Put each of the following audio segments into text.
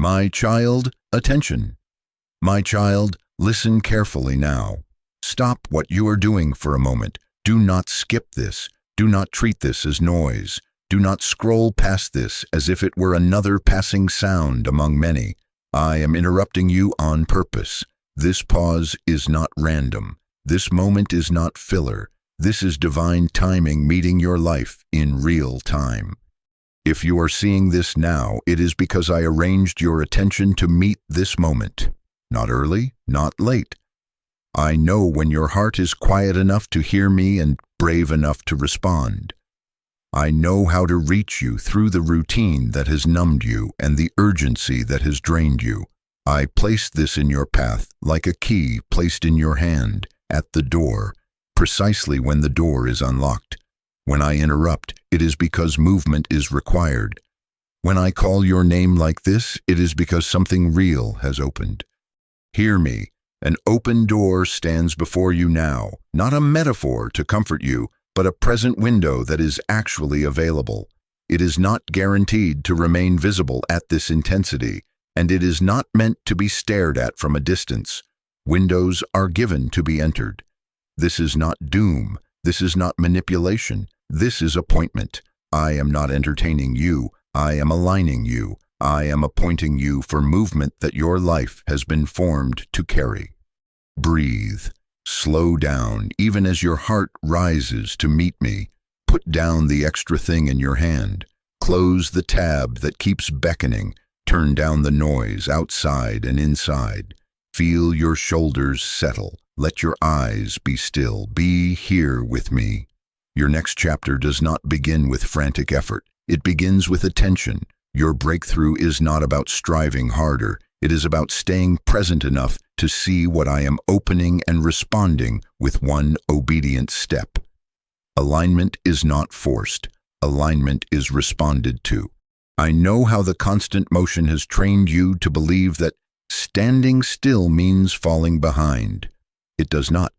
My child, attention. My child, listen carefully now. Stop what you are doing for a moment. Do not skip this. Do not treat this as noise. Do not scroll past this as if it were another passing sound among many. I am interrupting you on purpose. This pause is not random. This moment is not filler. This is divine timing meeting your life in real time. If you are seeing this now, it is because I arranged your attention to meet this moment. Not early, not late. I know when your heart is quiet enough to hear me and brave enough to respond. I know how to reach you through the routine that has numbed you and the urgency that has drained you. I placed this in your path like a key placed in your hand at the door, precisely when the door is unlocked. When I interrupt, it is because movement is required. When I call your name like this, it is because something real has opened. Hear me. An open door stands before you now, not a metaphor to comfort you, but a present window that is actually available. It is not guaranteed to remain visible at this intensity, and it is not meant to be stared at from a distance. Windows are given to be entered. This is not doom. This is not manipulation. This is appointment. I am not entertaining you. I am aligning you. I am appointing you for movement that your life has been formed to carry. Breathe. Slow down, even as your heart rises to meet me. Put down the extra thing in your hand. Close the tab that keeps beckoning. Turn down the noise outside and inside. Feel your shoulders settle. Let your eyes be still. Be here with me. Your next chapter does not begin with frantic effort. It begins with attention. Your breakthrough is not about striving harder. It is about staying present enough to see what I am opening and responding with one obedient step. Alignment is not forced. Alignment is responded to. I know how the constant motion has trained you to believe that standing still means falling behind. It does not.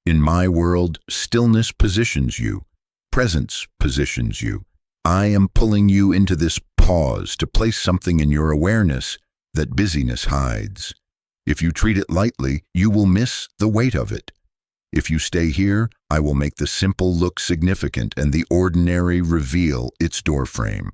In my world, stillness positions you. Presence positions you. I am pulling you into this pause to place something in your awareness that busyness hides. If you treat it lightly, you will miss the weight of it. If you stay here, I will make the simple look significant and the ordinary reveal its doorframe.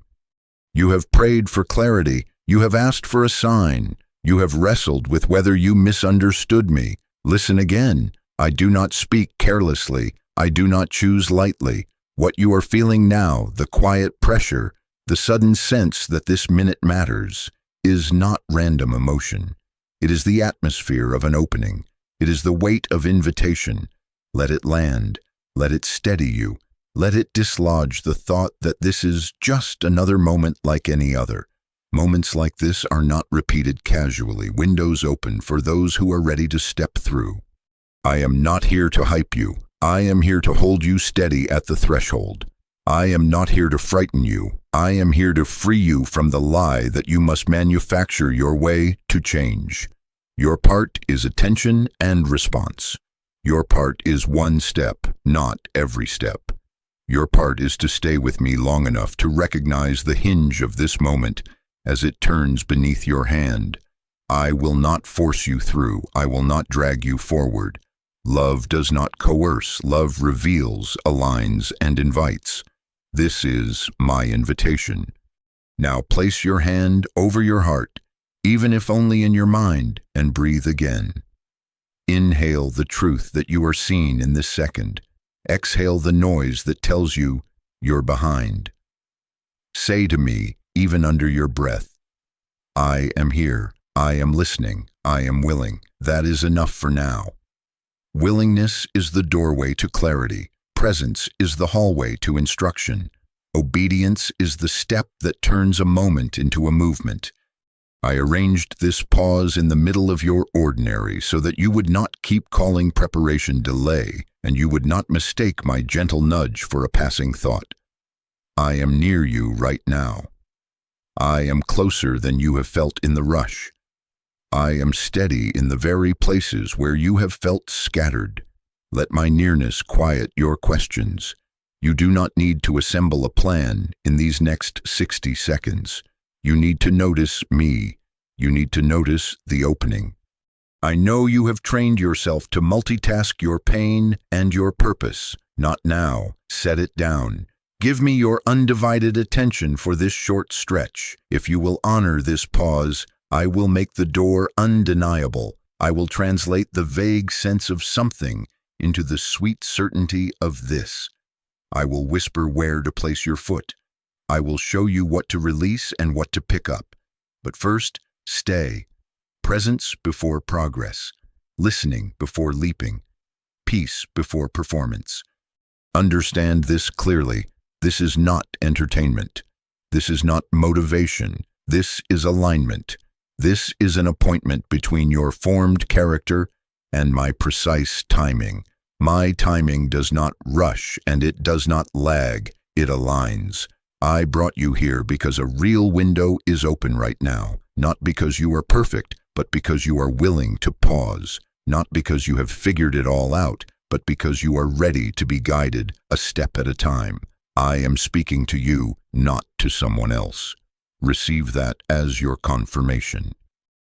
You have prayed for clarity. You have asked for a sign. You have wrestled with whether you misunderstood me. Listen again. I do not speak carelessly. I do not choose lightly. What you are feeling now, the quiet pressure, the sudden sense that this minute matters, is not random emotion. It is the atmosphere of an opening. It is the weight of invitation. Let it land. Let it steady you. Let it dislodge the thought that this is just another moment like any other. Moments like this are not repeated casually. Windows open for those who are ready to step through. I am not here to hype you. I am here to hold you steady at the threshold. I am not here to frighten you. I am here to free you from the lie that you must manufacture your way to change. Your part is attention and response. Your part is one step, not every step. Your part is to stay with me long enough to recognize the hinge of this moment as it turns beneath your hand. I will not force you through. I will not drag you forward. Love does not coerce. Love reveals, aligns, and invites. This is my invitation. Now place your hand over your heart, even if only in your mind, and breathe again. Inhale the truth that you are seen in this second. Exhale the noise that tells you you're behind. Say to me, even under your breath, I am here. I am listening. I am willing. That is enough for now. Willingness is the doorway to clarity. Presence is the hallway to instruction. Obedience is the step that turns a moment into a movement. I arranged this pause in the middle of your ordinary so that you would not keep calling preparation delay, and you would not mistake my gentle nudge for a passing thought. I am near you right now. I am closer than you have felt in the rush. I am steady in the very places where you have felt scattered. Let my nearness quiet your questions. You do not need to assemble a plan in these next 60 seconds. You need to notice me. You need to notice the opening. I know you have trained yourself to multitask your pain and your purpose. Not now. Set it down. Give me your undivided attention for this short stretch. If you will honor this pause, I will make the door undeniable. I will translate the vague sense of something into the sweet certainty of this. I will whisper where to place your foot. I will show you what to release and what to pick up. But first, stay. Presence before progress. Listening before leaping. Peace before performance. Understand this clearly. This is not entertainment. This is not motivation. This is alignment. This is an appointment between your formed character and my precise timing. My timing does not rush and it does not lag. It aligns. I brought you here because a real window is open right now. Not because you are perfect, but because you are willing to pause. Not because you have figured it all out, but because you are ready to be guided a step at a time. I am speaking to you, not to someone else. Receive that as your confirmation.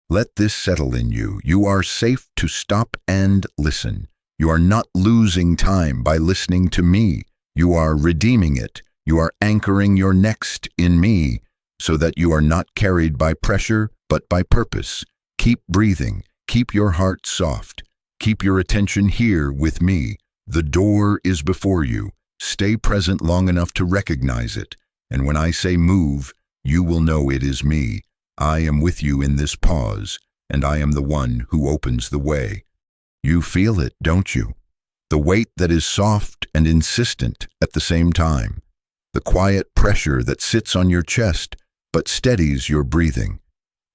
Let this settle in you. You are safe to stop and listen. You are not losing time by listening to me. You are redeeming it. You are anchoring your next in me so that you are not carried by pressure, but by purpose. Keep breathing. Keep your heart soft. Keep your attention here with me. The door is before you. Stay present long enough to recognize it. And when I say move, you will know it is me. I am with you in this pause, and I am the one who opens the way. You feel it, don't you? The weight that is soft and insistent at the same time. The quiet pressure that sits on your chest but steadies your breathing.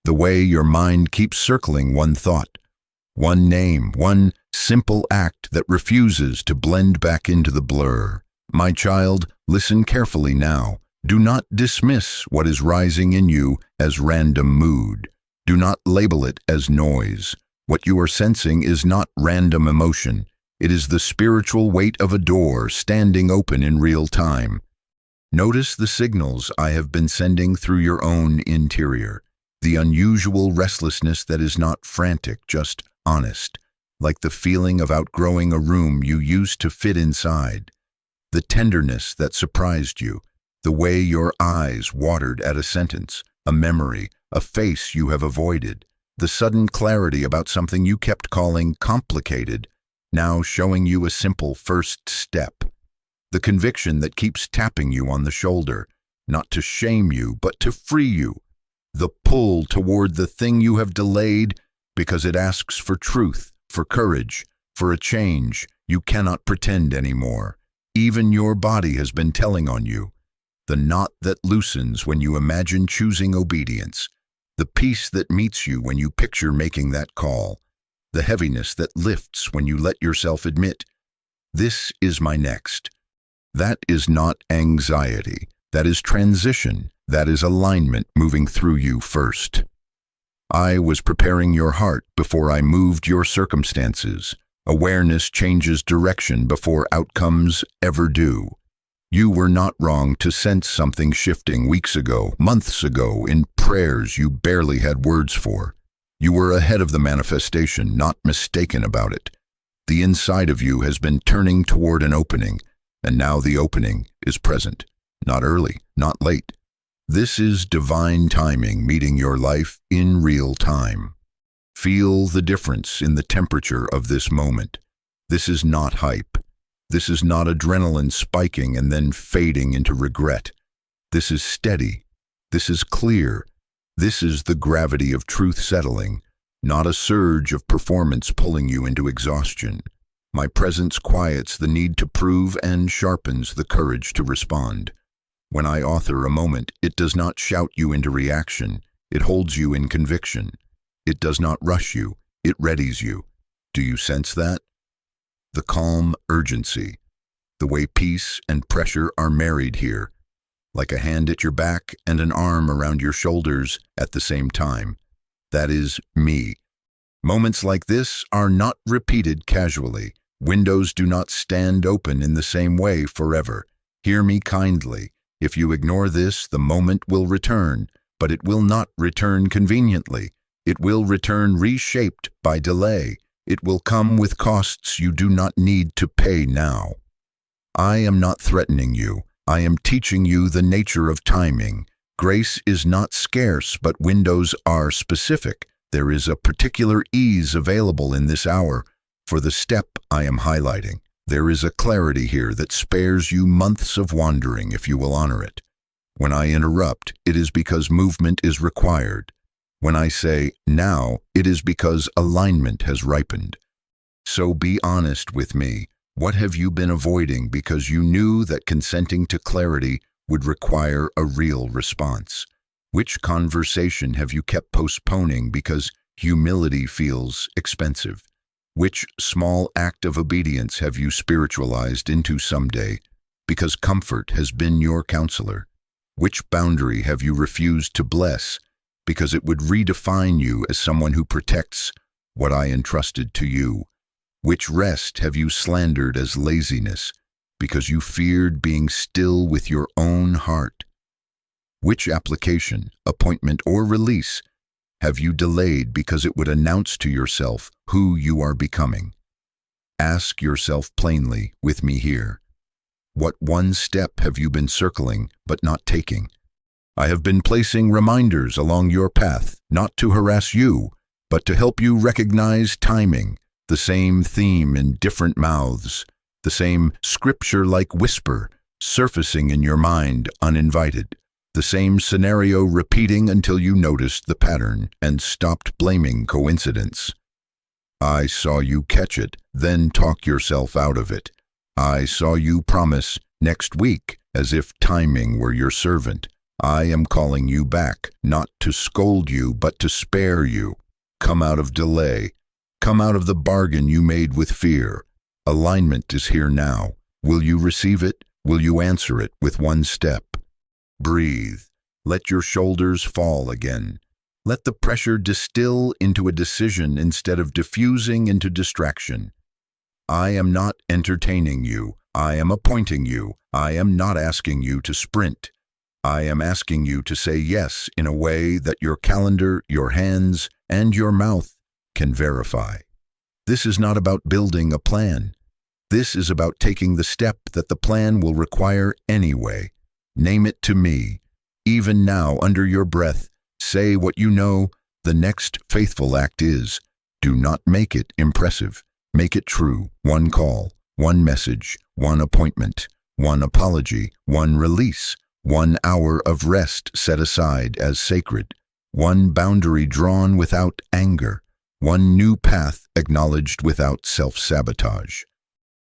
The way your mind keeps circling one thought, one name, one simple act that refuses to blend back into the blur. My child, listen carefully now. Do not dismiss what is rising in you as random mood. Do not label it as noise. What you are sensing is not random emotion. It is the spiritual weight of a door standing open in real time. Notice the signals I have been sending through your own interior. The unusual restlessness that is not frantic, just honest, like the feeling of outgrowing a room you used to fit inside. The tenderness that surprised you, the way your eyes watered at a sentence, a memory, a face you have avoided, the sudden clarity about something you kept calling complicated, now showing you a simple first step. The conviction that keeps tapping you on the shoulder, not to shame you, but to free you. The pull toward the thing you have delayed because it asks for truth, for courage, for a change. You cannot pretend anymore. Even your body has been telling on you. The knot that loosens when you imagine choosing obedience. The peace that meets you when you picture making that call. The heaviness that lifts when you let yourself admit, this is my next. That is not anxiety. That is transition. That is alignment moving through you first. I was preparing your heart before I moved your circumstances. Awareness changes direction before outcomes ever do. You were not wrong to sense something shifting weeks ago, months ago, in prayers you barely had words for. You were ahead of the manifestation, not mistaken about it. The inside of you has been turning toward an opening, and now the opening is present. Not early, not late. This is divine timing meeting your life in real time. Feel the difference in the temperature of this moment. This is not hype. This is not adrenaline spiking and then fading into regret. This is steady. This is clear. This is the gravity of truth settling, not a surge of performance pulling you into exhaustion. My presence quiets the need to prove and sharpens the courage to respond. When I author a moment, it does not shout you into reaction. It holds you in conviction. It does not rush you. It readies you. Do you sense that? The calm urgency. The way peace and pressure are married here. Like a hand at your back and an arm around your shoulders at the same time. That is me. Moments like this are not repeated casually. Windows do not stand open in the same way forever. Hear me kindly. If you ignore this, the moment will return, but it will not return conveniently. It will return reshaped by delay. It will come with costs you do not need to pay now. I am not threatening you. I am teaching you the nature of timing. Grace is not scarce, but windows are specific. There is a particular ease available in this hour for the step I am highlighting. There is a clarity here that spares you months of wandering if you will honor it. When I interrupt, it is because movement is required. When I say now, it is because alignment has ripened. So be honest with me. What have you been avoiding because you knew that consenting to clarity would require a real response? Which conversation have you kept postponing because humility feels expensive? Which small act of obedience have you spiritualized into someday because comfort has been your counselor? Which boundary have you refused to bless because it would redefine you as someone who protects what I entrusted to you? Which rest have you slandered as laziness because you feared being still with your own heart? Which application, appointment, or release have you delayed because it would announce to yourself who you are becoming? Ask yourself plainly with me here. What one step have you been circling but not taking? I have been placing reminders along your path, not to harass you, but to help you recognize timing, the same theme in different mouths, the same scripture-like whisper surfacing in your mind uninvited, the same scenario repeating until you noticed the pattern and stopped blaming coincidence. I saw you catch it, then talk yourself out of it. I saw you promise next week as if timing were your servant. I am calling you back, not to scold you, but to spare you. Come out of delay. Come out of the bargain you made with fear. Alignment is here now. Will you receive it? Will you answer it with one step? Breathe. Let your shoulders fall again. Let the pressure distill into a decision instead of diffusing into distraction. I am not entertaining you. I am appointing you. I am not asking you to sprint. I am asking you to say yes in a way that your calendar, your hands, and your mouth can verify. This is not about building a plan. This is about taking the step that the plan will require anyway. Name it to me. Even now, under your breath, say what you know the next faithful act is. Do not make it impressive. Make it true. One call, one message, one appointment, one apology, one release, 1 hour of rest set aside as sacred, one boundary drawn without anger, one new path acknowledged without self-sabotage.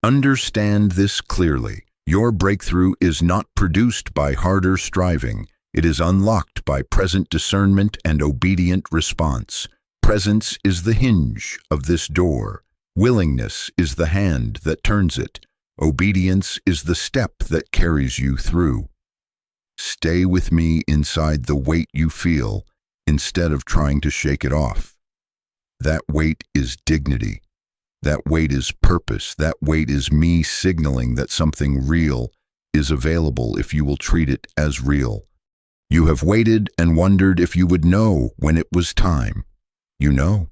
Understand this clearly. Your breakthrough is not produced by harder striving. It is unlocked by present discernment and obedient response. Presence is the hinge of this door. Willingness is the hand that turns it. Obedience is the step that carries you through. Stay with me inside the weight you feel instead of trying to shake it off. That weight is dignity. That weight is purpose. That weight is me signaling that something real is available if you will treat it as real. You have waited and wondered if you would know when it was time. You know.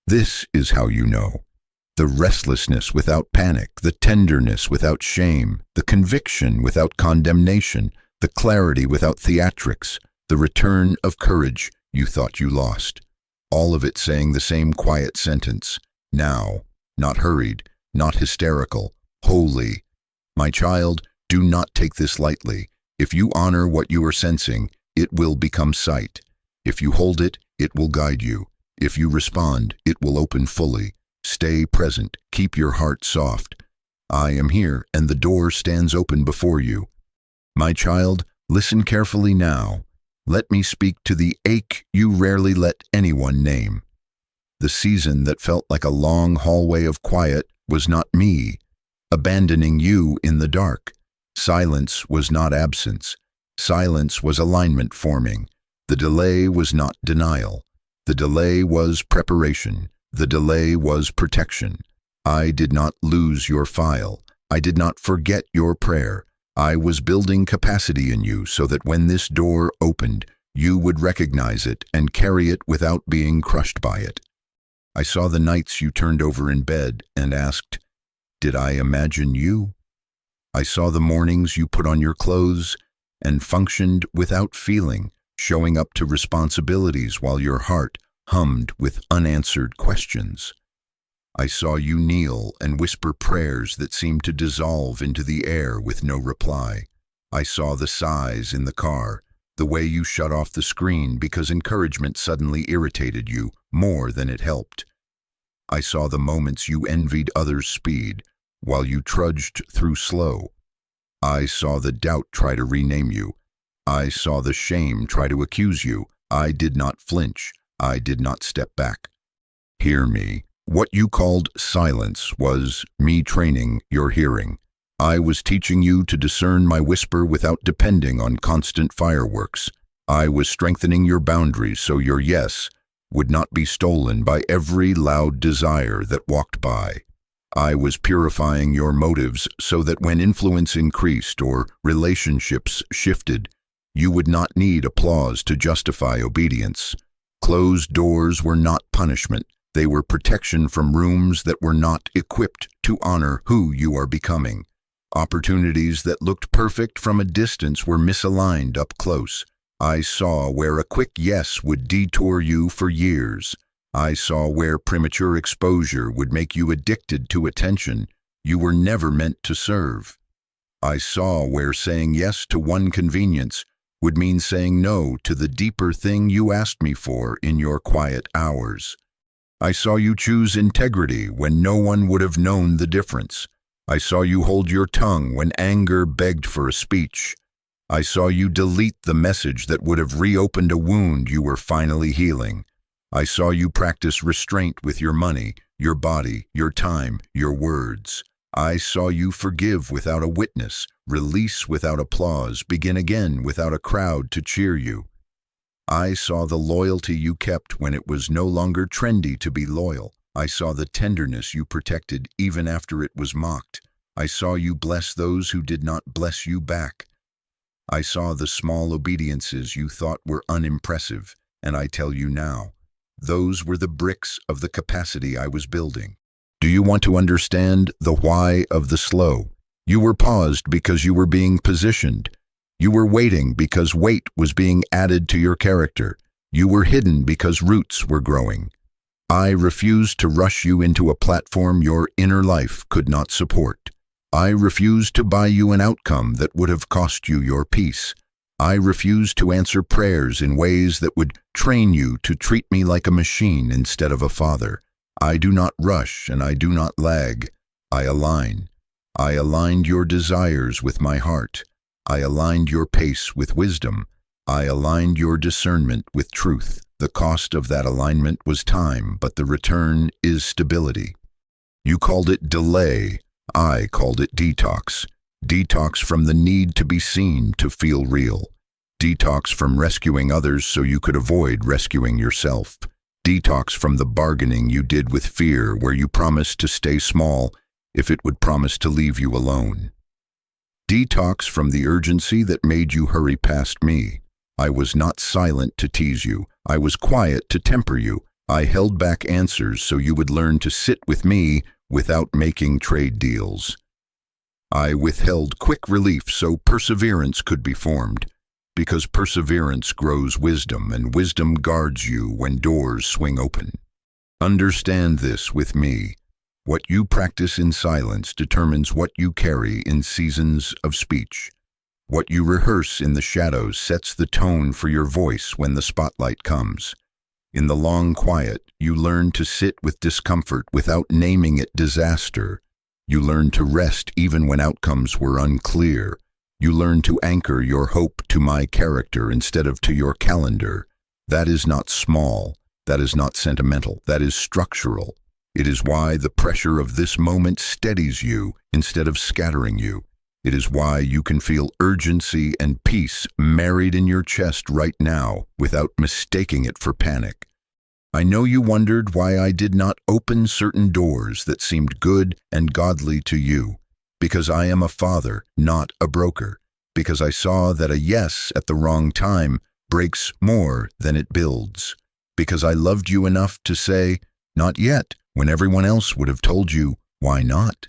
This is how you know. The restlessness without panic, the tenderness without shame, the conviction without condemnation, the clarity without theatrics, the return of courage you thought you lost. All of it saying the same quiet sentence, now, not hurried, not hysterical, wholly. My child, do not take this lightly. If you honor what you are sensing, it will become sight. If you hold it, it will guide you. If you respond, it will open fully. Stay present. Keep your heart soft. I am here, and the door stands open before you. My child, listen carefully now. Let me speak to the ache you rarely let anyone name. The season that felt like a long hallway of quiet was not me, abandoning you in the dark. Silence was not absence. Silence was alignment forming. The delay was not denial. The delay was preparation. The delay was protection. I did not lose your file. I did not forget your prayer. I was building capacity in you so that when this door opened, you would recognize it and carry it without being crushed by it. I saw the nights you turned over in bed and asked, "Did I imagine you?" I saw the mornings you put on your clothes and functioned without feeling, showing up to responsibilities while your heart hummed with unanswered questions. I saw you kneel and whisper prayers that seemed to dissolve into the air with no reply. I saw the sighs in the car, the way you shut off the screen because encouragement suddenly irritated you more than it helped. I saw the moments you envied others' speed while you trudged through slow. I saw the doubt try to rename you. I saw the shame try to accuse you. I did not flinch. I did not step back. Hear me. What you called silence was me training your hearing. I was teaching you to discern my whisper without depending on constant fireworks. I was strengthening your boundaries so your yes would not be stolen by every loud desire that walked by. I was purifying your motives so that when influence increased or relationships shifted, you would not need applause to justify obedience. Closed doors were not punishment. They were protection from rooms that were not equipped to honor who you are becoming. Opportunities that looked perfect from a distance were misaligned up close. I saw where a quick yes would detour you for years. I saw where premature exposure would make you addicted to attention you were never meant to serve. I saw where saying yes to one convenience would mean saying no to the deeper thing you asked me for in your quiet hours. I saw you choose integrity when no one would have known the difference. I saw you hold your tongue when anger begged for a speech. I saw you delete the message that would have reopened a wound you were finally healing. I saw you practice restraint with your money, your body, your time, your words. I saw you forgive without a witness, release without applause, begin again without a crowd to cheer you. I saw the loyalty you kept when it was no longer trendy to be loyal. I saw the tenderness you protected even after it was mocked. I saw you bless those who did not bless you back. I saw the small obediences you thought were unimpressive, and I tell you now, those were the bricks of the capacity I was building. Do you want to understand the why of the slow? You were paused because you were being positioned. You were waiting because weight was being added to your character. You were hidden because roots were growing. I refused to rush you into a platform your inner life could not support. I refused to buy you an outcome that would have cost you your peace. I refused to answer prayers in ways that would train you to treat me like a machine instead of a father. I do not rush and I do not lag. I align. I aligned your desires with my heart. I aligned your pace with wisdom. I aligned your discernment with truth. The cost of that alignment was time, but the return is stability. You called it delay. I called it detox. Detox from the need to be seen to feel real. Detox from rescuing others so you could avoid rescuing yourself. Detox from the bargaining you did with fear where you promised to stay small if it would promise to leave you alone. Detox from the urgency that made you hurry past me. I was not silent to tease you. I was quiet to temper you. I held back answers so you would learn to sit with me without making trade deals. I withheld quick relief so perseverance could be formed, because perseverance grows wisdom, and wisdom guards you when doors swing open. Understand this with me. What you practice in silence determines what you carry in seasons of speech. What you rehearse in the shadows sets the tone for your voice when the spotlight comes. In the long quiet, you learn to sit with discomfort without naming it disaster. You learn to rest even when outcomes were unclear. You learn to anchor your hope to my character instead of to your calendar. That is not small. That is not sentimental. That is structural. It is why the pressure of this moment steadies you instead of scattering you. It is why you can feel urgency and peace married in your chest right now without mistaking it for panic. I know you wondered why I did not open certain doors that seemed good and godly to you. Because I am a father, not a broker. Because I saw that a yes at the wrong time breaks more than it builds. Because I loved you enough to say, not yet, when everyone else would have told you, why not?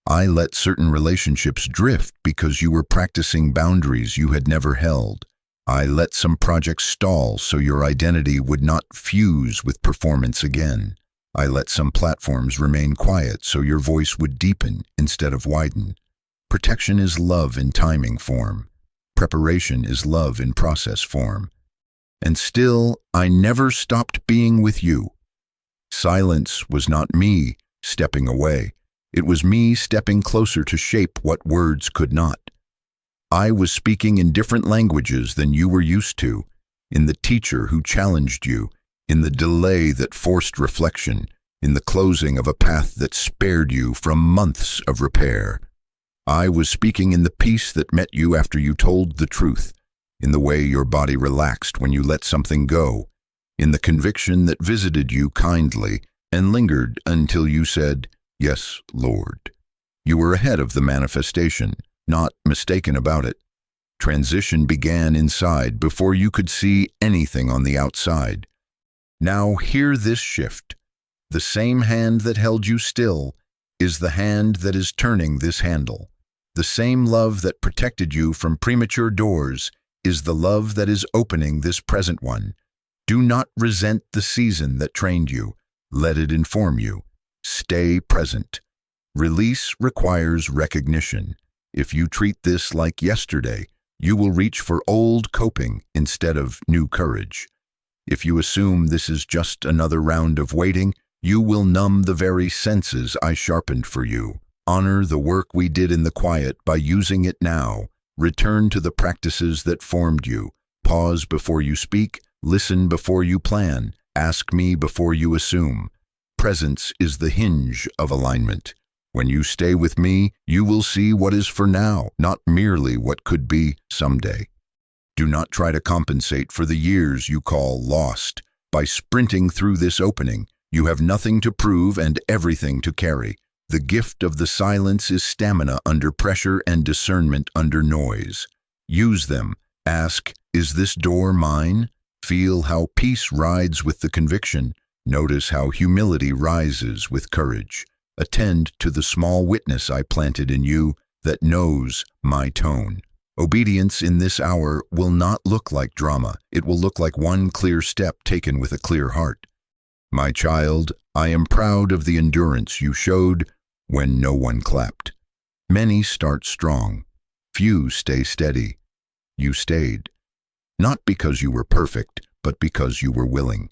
I let certain relationships drift because you were practicing boundaries you had never held. I let some projects stall so your identity would not fuse with performance again. I let some platforms remain quiet so your voice would deepen instead of widen. Protection is love in timing form. Preparation is love in process form. And still, I never stopped being with you. Silence was not me stepping away. It was me stepping closer to shape what words could not. I was speaking in different languages than you were used to, in the teacher who challenged you, in the delay that forced reflection, in the closing of a path that spared you from months of repair. I was speaking in the peace that met you after you told the truth, in the way your body relaxed when you let something go, in the conviction that visited you kindly and lingered until you said, "Yes, Lord." You were ahead of the manifestation, not mistaken about it. Transition began inside before you could see anything on the outside. Now hear this shift. The same hand that held you still is the hand that is turning this handle. The same love that protected you from premature doors is the love that is opening this present one. Do not resent the season that trained you. Let it inform you. Stay present. Release requires recognition. If you treat this like yesterday, you will reach for old coping instead of new courage. If you assume this is just another round of waiting, you will numb the very senses I sharpened for you. Honor the work we did in the quiet by using it now. Return to the practices that formed you. Pause before you speak. Listen before you plan. Ask me before you assume. Presence is the hinge of alignment. When you stay with me, you will see what is for now, not merely what could be someday. Do not try to compensate for the years you call lost. By sprinting through this opening, you have nothing to prove and everything to carry. The gift of the silence is stamina under pressure and discernment under noise. Use them. Ask, is this door mine? Feel how peace rides with the conviction. Notice how humility rises with courage. Attend to the small witness I planted in you that knows my tone. Obedience in this hour will not look like drama. It will look like one clear step taken with a clear heart. My child, I am proud of the endurance you showed when no one clapped. Many start strong. Few stay steady. You stayed. Not because you were perfect, but because you were willing.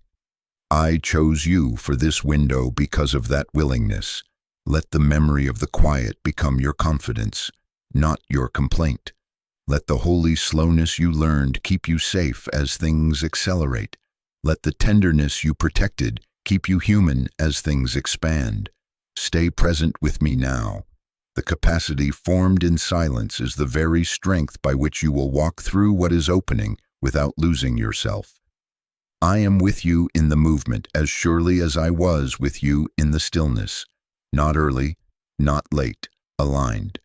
I chose you for this window because of that willingness. Let the memory of the quiet become your confidence, not your complaint. Let the holy slowness you learned keep you safe as things accelerate. Let the tenderness you protected keep you human as things expand. Stay present with me now. The capacity formed in silence is the very strength by which you will walk through what is opening without losing yourself. I am with you in the movement as surely as I was with you in the stillness. Not early, not late, aligned.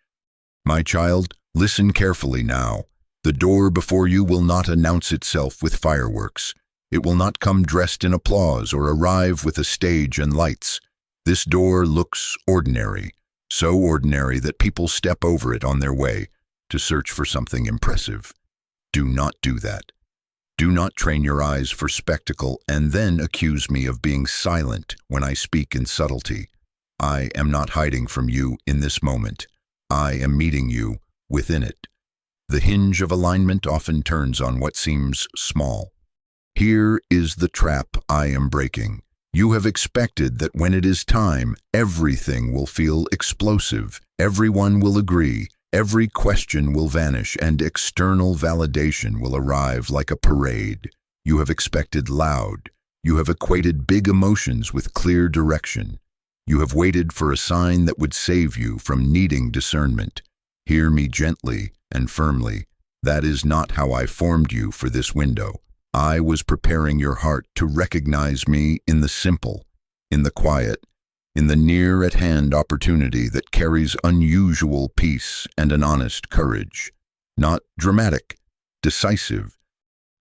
My child, listen carefully now. The door before you will not announce itself with fireworks. It will not come dressed in applause or arrive with a stage and lights. This door looks ordinary, so ordinary that people step over it on their way to search for something impressive. Do not do that. Do not train your eyes for spectacle and then accuse me of being silent when I speak in subtlety. I am not hiding from you in this moment. I am meeting you within it. The hinge of alignment often turns on what seems small. Here is the trap I am breaking. You have expected that when it is time, everything will feel explosive. Everyone will agree. Every question will vanish and external validation will arrive like a parade. You have expected loud. You have equated big emotions with clear direction. You have waited for a sign that would save you from needing discernment. Hear me gently and firmly. That is not how I formed you for this window. I was preparing your heart to recognize me in the simple, in the quiet, in the near-at-hand opportunity that carries unusual peace and an honest courage. Not dramatic, decisive.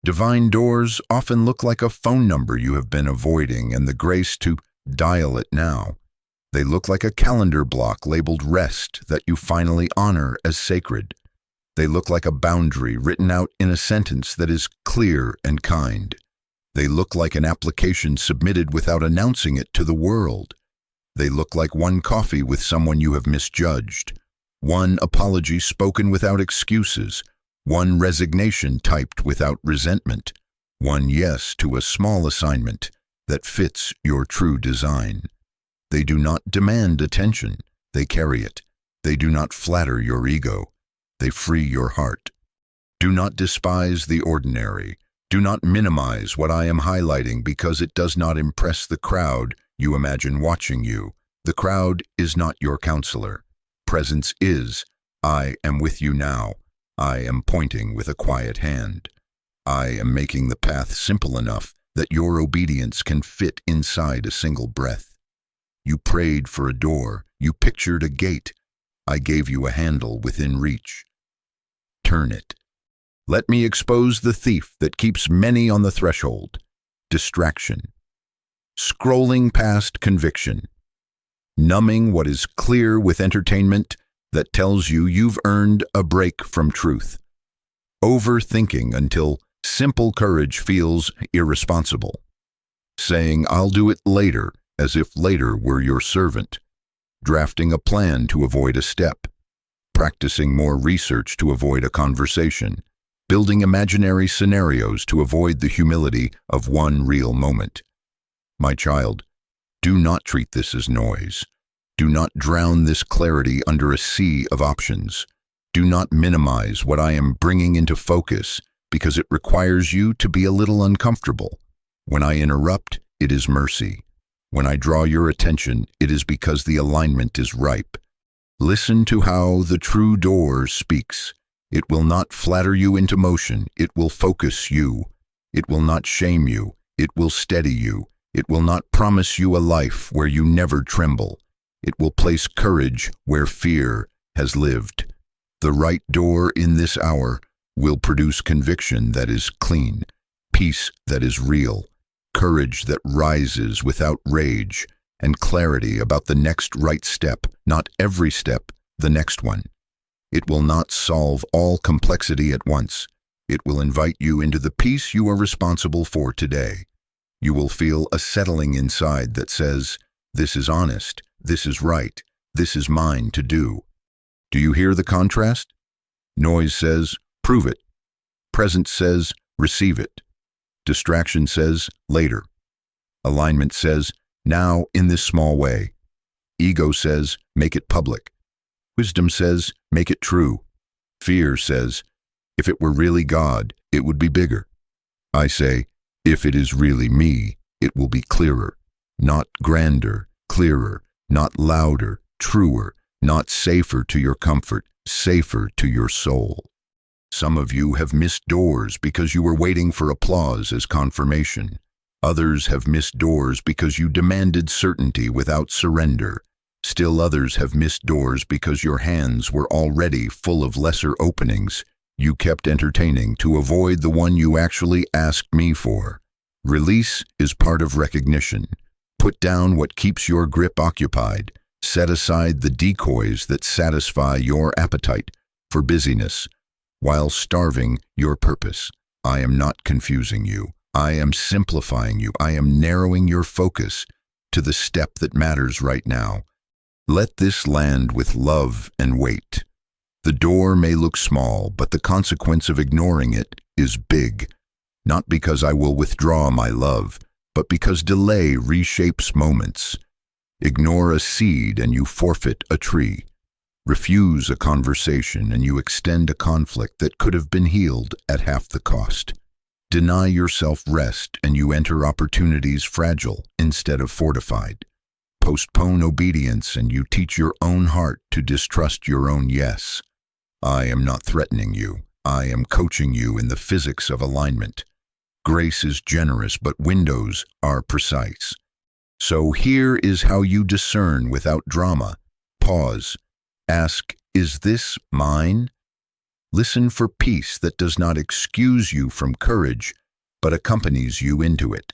Divine doors often look like a phone number you have been avoiding and the grace to dial it now. They look like a calendar block labeled rest that you finally honor as sacred. They look like a boundary written out in a sentence that is clear and kind. They look like an application submitted without announcing it to the world. They look like one coffee with someone you have misjudged, one apology spoken without excuses, one resignation typed without resentment, one yes to a small assignment that fits your true design. They do not demand attention, they carry it. They do not flatter your ego, they free your heart. Do not despise the ordinary. Do not minimize what I am highlighting because it does not impress the crowd you imagine watching you. The crowd is not your counselor. Presence is, I am with you now. I am pointing with a quiet hand. I am making the path simple enough that your obedience can fit inside a single breath. You prayed for a door. You pictured a gate. I gave you a handle within reach. Turn it. Let me expose the thief that keeps many on the threshold. Distraction. Scrolling past conviction. Numbing what is clear with entertainment that tells you you've earned a break from truth. Overthinking until simple courage feels irresponsible. Saying, I'll do it later, as if later were your servant. Drafting a plan to avoid a step. Practicing more research to avoid a conversation. Building imaginary scenarios to avoid the humility of one real moment. My child, do not treat this as noise. Do not drown this clarity under a sea of options. Do not minimize what I am bringing into focus because it requires you to be a little uncomfortable. When I interrupt, it is mercy. When I draw your attention, it is because the alignment is ripe. Listen to how the true door speaks. It will not flatter you into motion. It will focus you. It will not shame you. It will steady you. It will not promise you a life where you never tremble. It will place courage where fear has lived. The right door in this hour will produce conviction that is clean, peace that is real, courage that rises without rage, and clarity about the next right step, not every step, the next one. It will not solve all complexity at once. It will invite you into the peace you are responsible for today. You will feel a settling inside that says, this is honest, this is right, this is mine to do. Do you hear the contrast? Noise says, prove it. Presence says, receive it. Distraction says, later. Alignment says, now in this small way. Ego says, make it public. Wisdom says, make it true. Fear says, if it were really God, it would be bigger. I say, if it is really me, it will be clearer, not grander, clearer, not louder, truer, not safer to your comfort, safer to your soul. Some of you have missed doors because you were waiting for applause as confirmation. Others have missed doors because you demanded certainty without surrender. Still others have missed doors because your hands were already full of lesser openings you kept entertaining to avoid the one you actually asked me for. Release is part of recognition. Put down what keeps your grip occupied. Set aside the decoys that satisfy your appetite for busyness while starving your purpose. I am not confusing you. I am simplifying you. I am narrowing your focus to the step that matters right now. Let this land with love and weight. The door may look small, but the consequence of ignoring it is big. Not because I will withdraw my love, but because delay reshapes moments. Ignore a seed and you forfeit a tree. Refuse a conversation and you extend a conflict that could have been healed at half the cost. Deny yourself rest and you enter opportunities fragile instead of fortified. Postpone obedience and you teach your own heart to distrust your own yes. I am not threatening you. I am coaching you in the physics of alignment. Grace is generous, but windows are precise. So here is how you discern without drama. Pause. Ask, is this mine? Listen for peace that does not excuse you from courage, but accompanies you into it.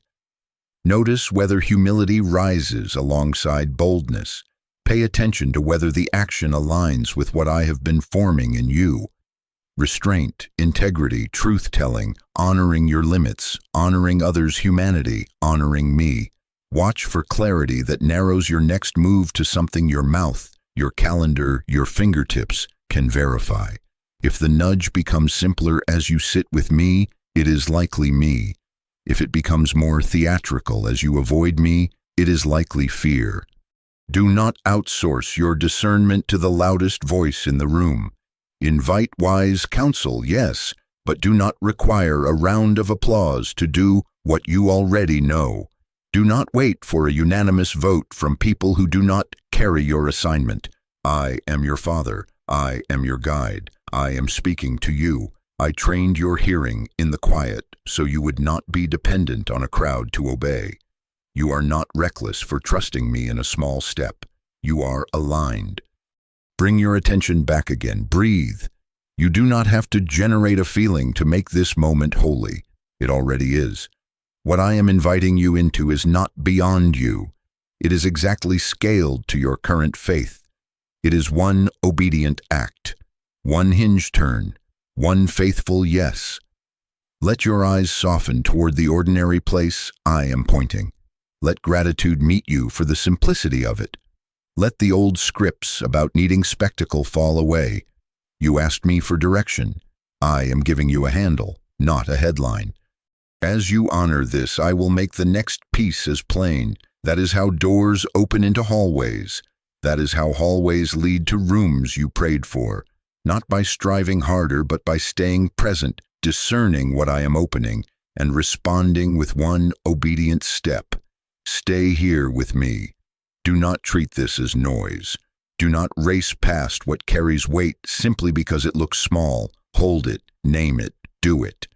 Notice whether humility rises alongside boldness. Pay attention to whether the action aligns with what I have been forming in you. Restraint, integrity, truth-telling, honoring your limits, honoring others' humanity, honoring me. Watch for clarity that narrows your next move to something your mouth, your calendar, your fingertips can verify. If the nudge becomes simpler as you sit with me, it is likely me. If it becomes more theatrical as you avoid me, it is likely fear. Do not outsource your discernment to the loudest voice in the room. Invite wise counsel, yes, but do not require a round of applause to do what you already know. Do not wait for a unanimous vote from people who do not carry your assignment. I am your father. I am your guide. I am speaking to you. I trained your hearing in the quiet so you would not be dependent on a crowd to obey. You are not reckless for trusting me in a small step. You are aligned. Bring your attention back again. Breathe. You do not have to generate a feeling to make this moment holy. It already is. What I am inviting you into is not beyond you. It is exactly scaled to your current faith. It is one obedient act, one hinge turn, one faithful yes. Let your eyes soften toward the ordinary place I am pointing. Let gratitude meet you for the simplicity of it. Let the old scripts about needing spectacle fall away. You asked me for direction. I am giving you a handle, not a headline. As you honor this, I will make the next piece as plain. That is how doors open into hallways. That is how hallways lead to rooms you prayed for. Not by striving harder, but by staying present, discerning what I am opening, and responding with one obedient step. Stay here with me. Do not treat this as noise. Do not race past what carries weight simply because it looks small. Hold it, name it, do it.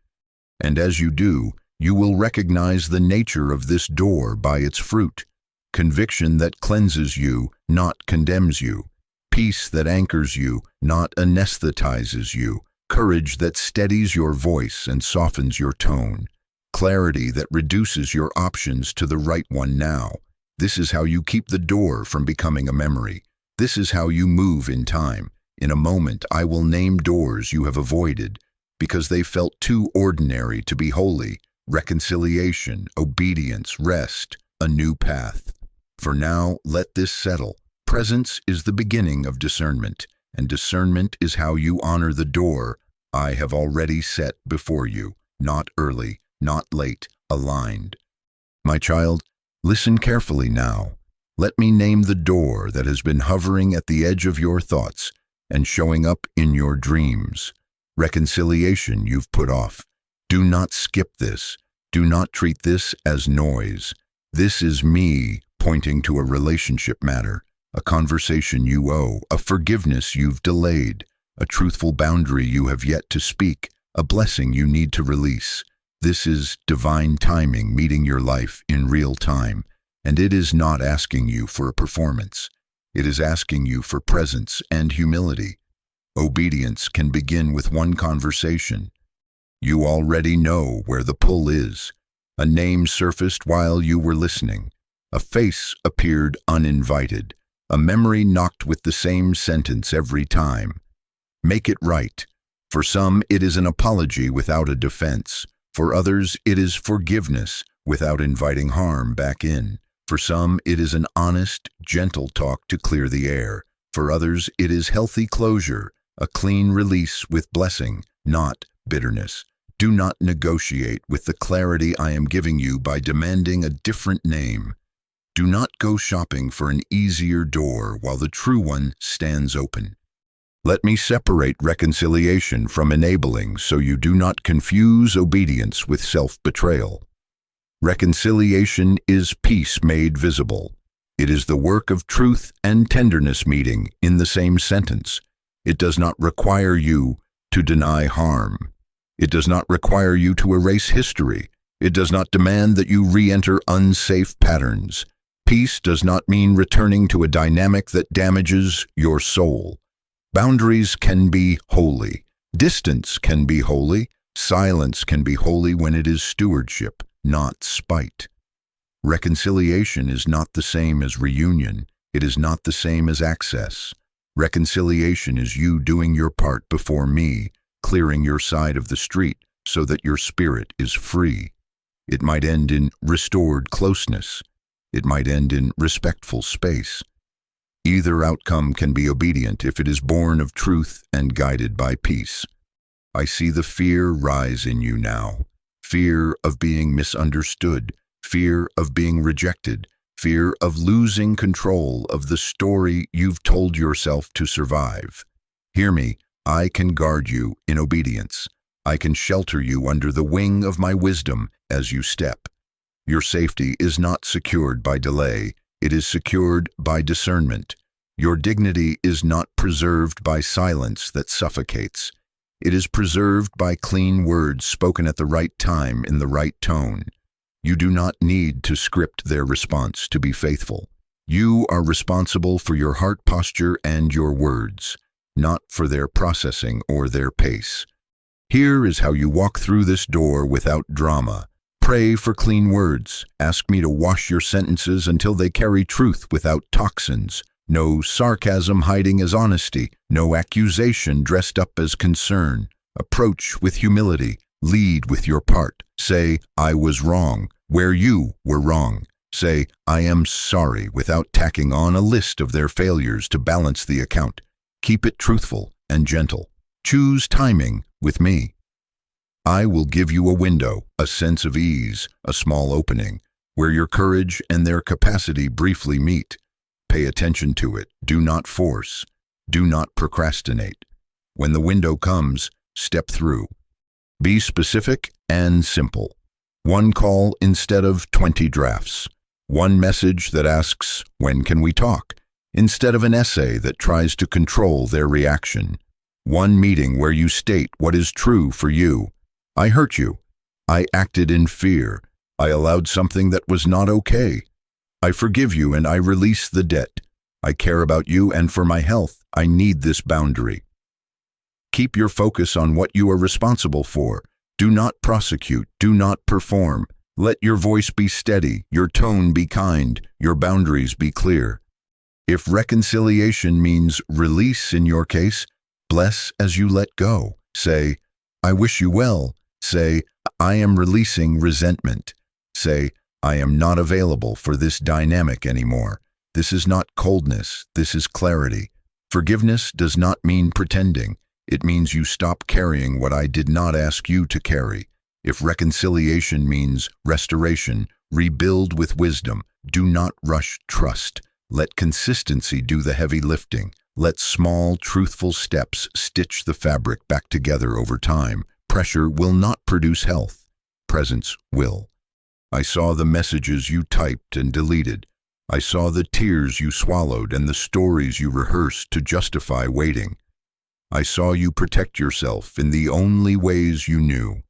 And as you do, you will recognize the nature of this door by its fruit. Conviction that cleanses you, not condemns you. Peace that anchors you, not anesthetizes you. Courage that steadies your voice and softens your tone. Clarity that reduces your options to the right one now. This is how you keep the door from becoming a memory. This is how you move in time. In a moment, I will name doors you have avoided because they felt too ordinary to be holy. Reconciliation, obedience, rest, a new path. For now, let this settle. Presence is the beginning of discernment, and discernment is how you honor the door I have already set before you. Not early, not late, aligned. My child, listen carefully now. Let me name the door that has been hovering at the edge of your thoughts and showing up in your dreams. Reconciliation you've put off. Do not skip this. Do not treat this as noise. This is me pointing to a relationship matter, a conversation you owe, a forgiveness you've delayed, a truthful boundary you have yet to speak, a blessing you need to release. This is divine timing meeting your life in real time, and it is not asking you for a performance. It is asking you for presence and humility. Obedience can begin with one conversation. You already know where the pull is. A name surfaced while you were listening. A face appeared uninvited. A memory knocked with the same sentence every time. Make it right. For some, it is an apology without a defense. For others, it is forgiveness without inviting harm back in. For some, it is an honest, gentle talk to clear the air. For others, it is healthy closure, a clean release with blessing, not bitterness. Do not negotiate with the clarity I am giving you by demanding a different name. Do not go shopping for an easier door while the true one stands open. Let me separate reconciliation from enabling so you do not confuse obedience with self-betrayal. Reconciliation is peace made visible. It is the work of truth and tenderness meeting in the same sentence. It does not require you to deny harm. It does not require you to erase history. It does not demand that you re-enter unsafe patterns. Peace does not mean returning to a dynamic that damages your soul. Boundaries can be holy. Distance can be holy. Silence can be holy when it is stewardship, not spite. Reconciliation is not the same as reunion. It is not the same as access. Reconciliation is you doing your part before me, clearing your side of the street so that your spirit is free. It might end in restored closeness. It might end in respectful space. Either outcome can be obedient if it is born of truth and guided by peace. I see the fear rise in you now. Fear of being misunderstood, fear of being rejected, fear of losing control of the story you've told yourself to survive. Hear me, I can guard you in obedience. I can shelter you under the wing of my wisdom as you step. Your safety is not secured by delay, it is secured by discernment. Your dignity is not preserved by silence that suffocates. It is preserved by clean words spoken at the right time in the right tone. You do not need to script their response to be faithful. You are responsible for your heart posture and your words, not for their processing or their pace. Here is how you walk through this door without drama. Pray for clean words. Ask me to wash your sentences until they carry truth without toxins. No sarcasm hiding as honesty. No accusation dressed up as concern. Approach with humility. Lead with your part. Say, I was wrong, where you were wrong. Say, I am sorry, without tacking on a list of their failures to balance the account. Keep it truthful and gentle. Choose timing with me. I will give you a window, a sense of ease, a small opening, where your courage and their capacity briefly meet. Pay attention to it. Do not force. Do not procrastinate. When the window comes, step through. Be specific and simple. One call instead of 20 drafts. One message that asks, when can we talk? Instead of an essay that tries to control their reaction. One meeting where you state what is true for you. I hurt you. I acted in fear. I allowed something that was not okay. I forgive you and I release the debt. I care about you, and for my health, I need this boundary. Keep your focus on what you are responsible for. Do not prosecute. Do not perform. Let your voice be steady, your tone be kind, your boundaries be clear. If reconciliation means release in your case, bless as you let go. Say, I wish you well. Say, I am releasing resentment. Say, I am not available for this dynamic anymore. This is not coldness, this is clarity. Forgiveness does not mean pretending. It means you stop carrying what I did not ask you to carry. If reconciliation means restoration, rebuild with wisdom. Do not rush trust. Let consistency do the heavy lifting. Let small, truthful steps stitch the fabric back together over time. Pressure will not produce health. Presence will. I saw the messages you typed and deleted. I saw the tears you swallowed and the stories you rehearsed to justify waiting. I saw you protect yourself in the only ways you knew.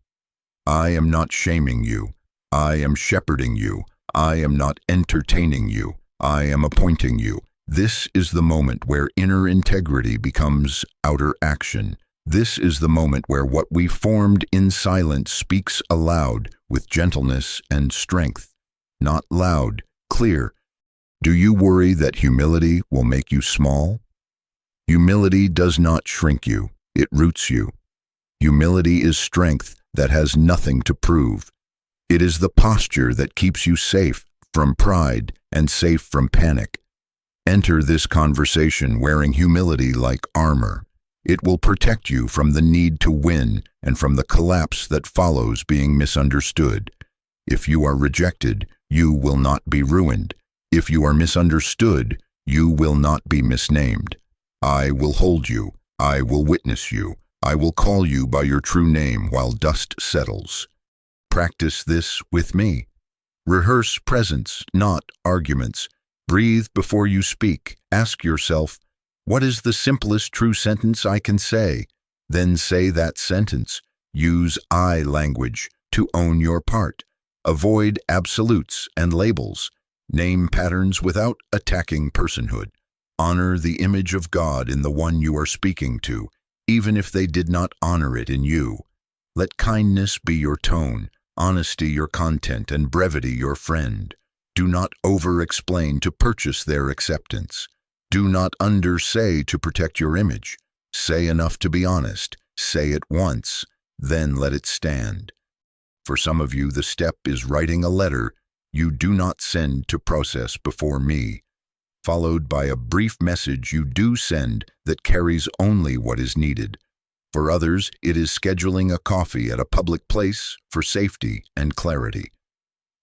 I am not shaming you. I am shepherding you. I am not entertaining you. I am appointing you. This is the moment where inner integrity becomes outer action. This is the moment where what we formed in silence speaks aloud with gentleness and strength. Not loud, clear. Do you worry that humility will make you small? Humility does not shrink you, it roots you. Humility is strength that has nothing to prove. It is the posture that keeps you safe from pride and safe from panic. Enter this conversation wearing humility like armor. It will protect you from the need to win and from the collapse that follows being misunderstood. If you are rejected, you will not be ruined. If you are misunderstood, you will not be misnamed. I will hold you. I will witness you. I will call you by your true name while dust settles. Practice this with me. Rehearse presence, not arguments. Breathe before you speak. Ask yourself, what is the simplest true sentence I can say? Then say that sentence. Use I language to own your part. Avoid absolutes and labels. Name patterns without attacking personhood. Honor the image of God in the one you are speaking to, even if they did not honor it in you. Let kindness be your tone, honesty your content, and brevity your friend. Do not over-explain to purchase their acceptance. Do not undersay to protect your image. Say enough to be honest. Say it once, then let it stand. For some of you, the step is writing a letter you do not send to process before me, followed by a brief message you do send that carries only what is needed. For others, it is scheduling a coffee at a public place for safety and clarity.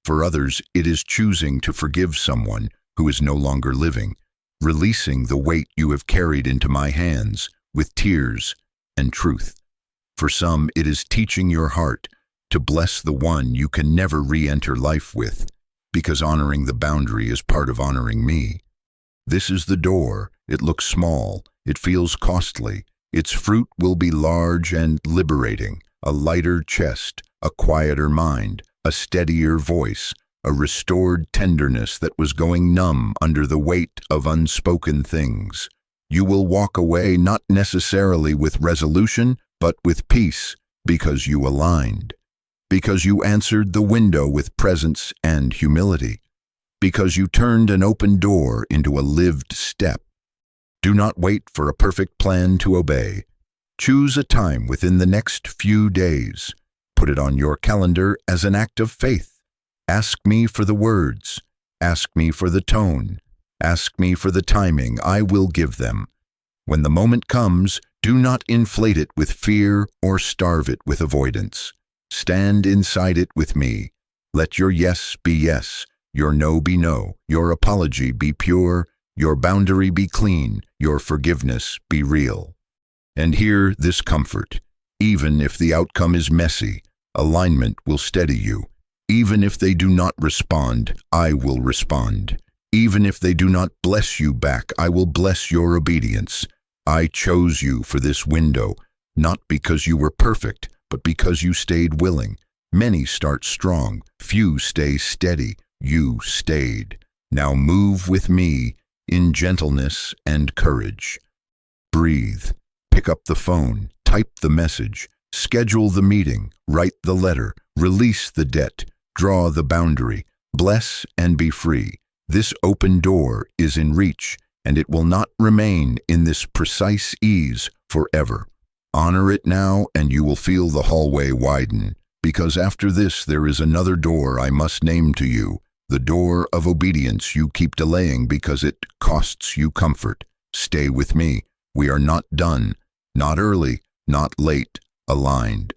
For others, it is choosing to forgive someone who is no longer living, releasing the weight you have carried into my hands with tears and truth. For some, it is teaching your heart to bless the one you can never re-enter life with, because honoring the boundary is part of honoring me. This is the door. It looks small. It feels costly. Its fruit will be large and liberating. A lighter chest, a quieter mind, a steadier voice, a restored tenderness that was going numb under the weight of unspoken things. You will walk away not necessarily with resolution, but with peace, because you aligned. Because you answered the window with presence and humility. Because you turned an open door into a lived step. Do not wait for a perfect plan to obey. Choose a time within the next few days. Put it on your calendar as an act of faith. Ask me for the words. Ask me for the tone. Ask me for the timing. I will give them. When the moment comes, do not inflate it with fear or starve it with avoidance. Stand inside it with me. Let your yes be yes, your no be no, your apology be pure, your boundary be clean, your forgiveness be real. And hear this comfort. Even if the outcome is messy, alignment will steady you. Even if they do not respond, I will respond. Even if they do not bless you back, I will bless your obedience. I chose you for this window, not because you were perfect, but because you stayed willing. Many start strong, few stay steady. You stayed. Now move with me in gentleness and courage. Breathe. Pick up the phone. Type the message. Schedule the meeting. Write the letter. Release the debt. Draw the boundary. Bless and be free. This open door is in reach, and it will not remain in this precise ease forever. Honor it now, and you will feel the hallway widen, because after this there is another door I must name to you, the door of obedience you keep delaying because it costs you comfort. Stay with me. We are not done, not early, not late, aligned.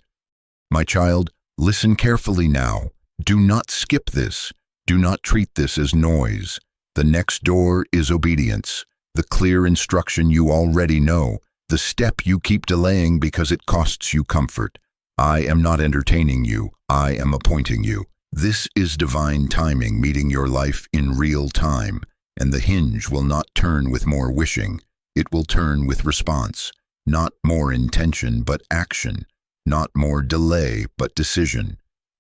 My child, listen carefully now. Do not skip this. Do not treat this as noise. The next door is obedience, the clear instruction you already know, the step you keep delaying because it costs you comfort. I am not entertaining you. I am appointing you. This is divine timing meeting your life in real time, and the hinge will not turn with more wishing. It will turn with response, not more intention but action, not more delay but decision,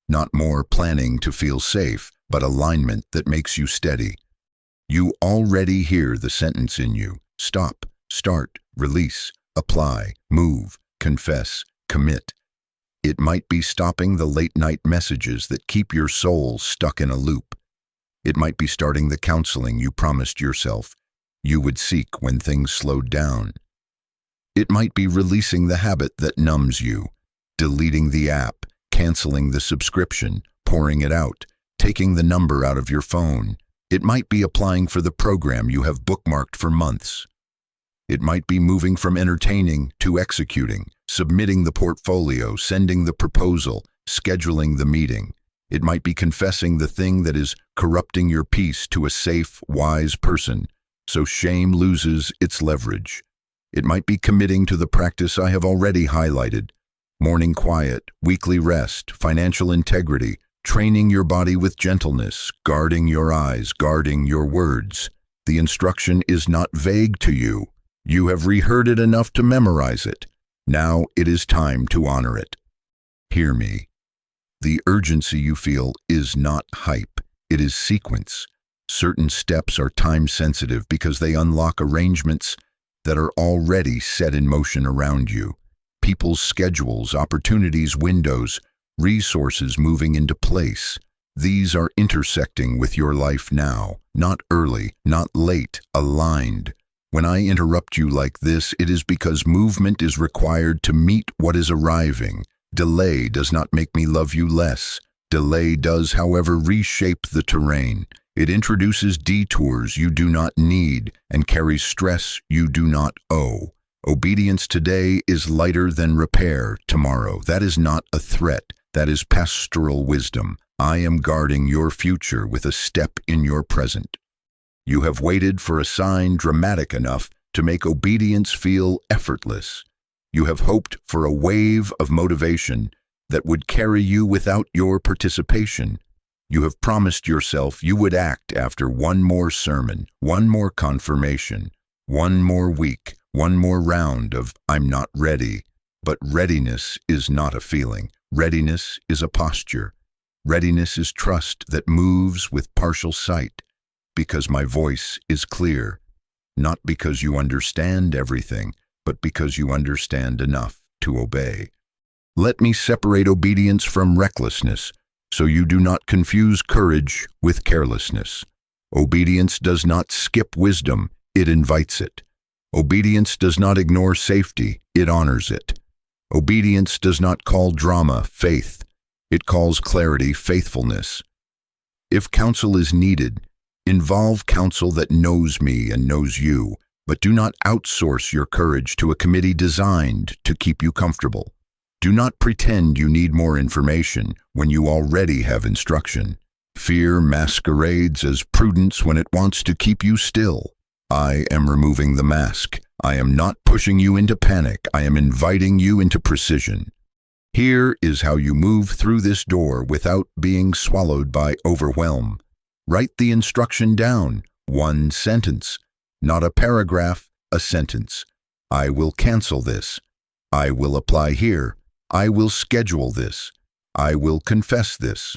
not more planning to feel safe, but alignment that makes you steady. You already hear the sentence in you. Stop, start, release, apply, move, confess, commit. It might be stopping the late-night messages that keep your soul stuck in a loop. It might be starting the counseling you promised yourself you would seek when things slowed down. It might be releasing the habit that numbs you, deleting the app, canceling the subscription, pouring it out, taking the number out of your phone. It might be applying for the program you have bookmarked for months. It might be moving from entertaining to executing, submitting the portfolio, sending the proposal, scheduling the meeting. It might be confessing the thing that is corrupting your peace to a safe, wise person, so shame loses its leverage. It might be committing to the practice I have already highlighted: morning quiet, weekly rest, financial integrity, training your body with gentleness, guarding your eyes, guarding your words. The instruction is not vague to you. You have reheard it enough to memorize it. Now it is time to honor it. Hear me. The urgency you feel is not hype. It is sequence. Certain steps are time-sensitive because they unlock arrangements that are already set in motion around you. people's schedules, opportunities, windows, resources moving into place. These are intersecting with your life now, not early, not late, aligned. When I interrupt you like this, it is because movement is required to meet what is arriving. Delay does not make me love you less. Delay does, however, reshape the terrain. It introduces detours you do not need and carries stress you do not owe. Obedience today is lighter than repair tomorrow. That is not a threat. That is pastoral wisdom. I am guarding your future with a step in your present. You have waited for a sign dramatic enough to make obedience feel effortless. You have hoped for a wave of motivation that would carry you without your participation. You have promised yourself you would act after one more sermon, one more confirmation, one more week, one more round of "I'm not ready." But readiness is not a feeling. Readiness is a posture. Readiness is trust that moves with partial sight. Because my voice is clear, not because you understand everything, but because you understand enough to obey. Let me separate obedience from recklessness, so you do not confuse courage with carelessness. Obedience does not skip wisdom, it invites it. Obedience does not ignore safety, it honors it. Obedience does not call drama faith, it calls clarity faithfulness. If counsel is needed, involve counsel that knows me and knows you, but do not outsource your courage to a committee designed to keep you comfortable. Do not pretend you need more information when you already have instruction. Fear masquerades as prudence when it wants to keep you still. I am removing the mask. I am not pushing you into panic. I am inviting you into precision. Here is how you move through this door without being swallowed by overwhelm. Write the instruction down, one sentence, not a paragraph, a sentence. I will cancel this. I will apply here. I will schedule this. I will confess this.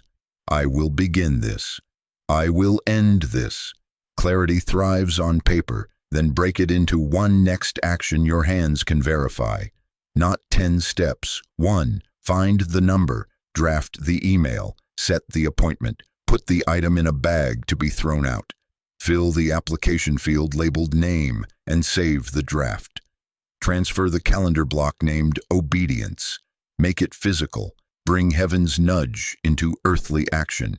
I will begin this. I will end this. Clarity thrives on paper, then break it into one next action your hands can verify. Not 10 steps. 1. Find the number, draft the email, set the appointment, put the item in a bag to be thrown out. Fill the application field labeled name and save the draft. Transfer the calendar block named obedience. Make it physical. Bring heaven's nudge into earthly action.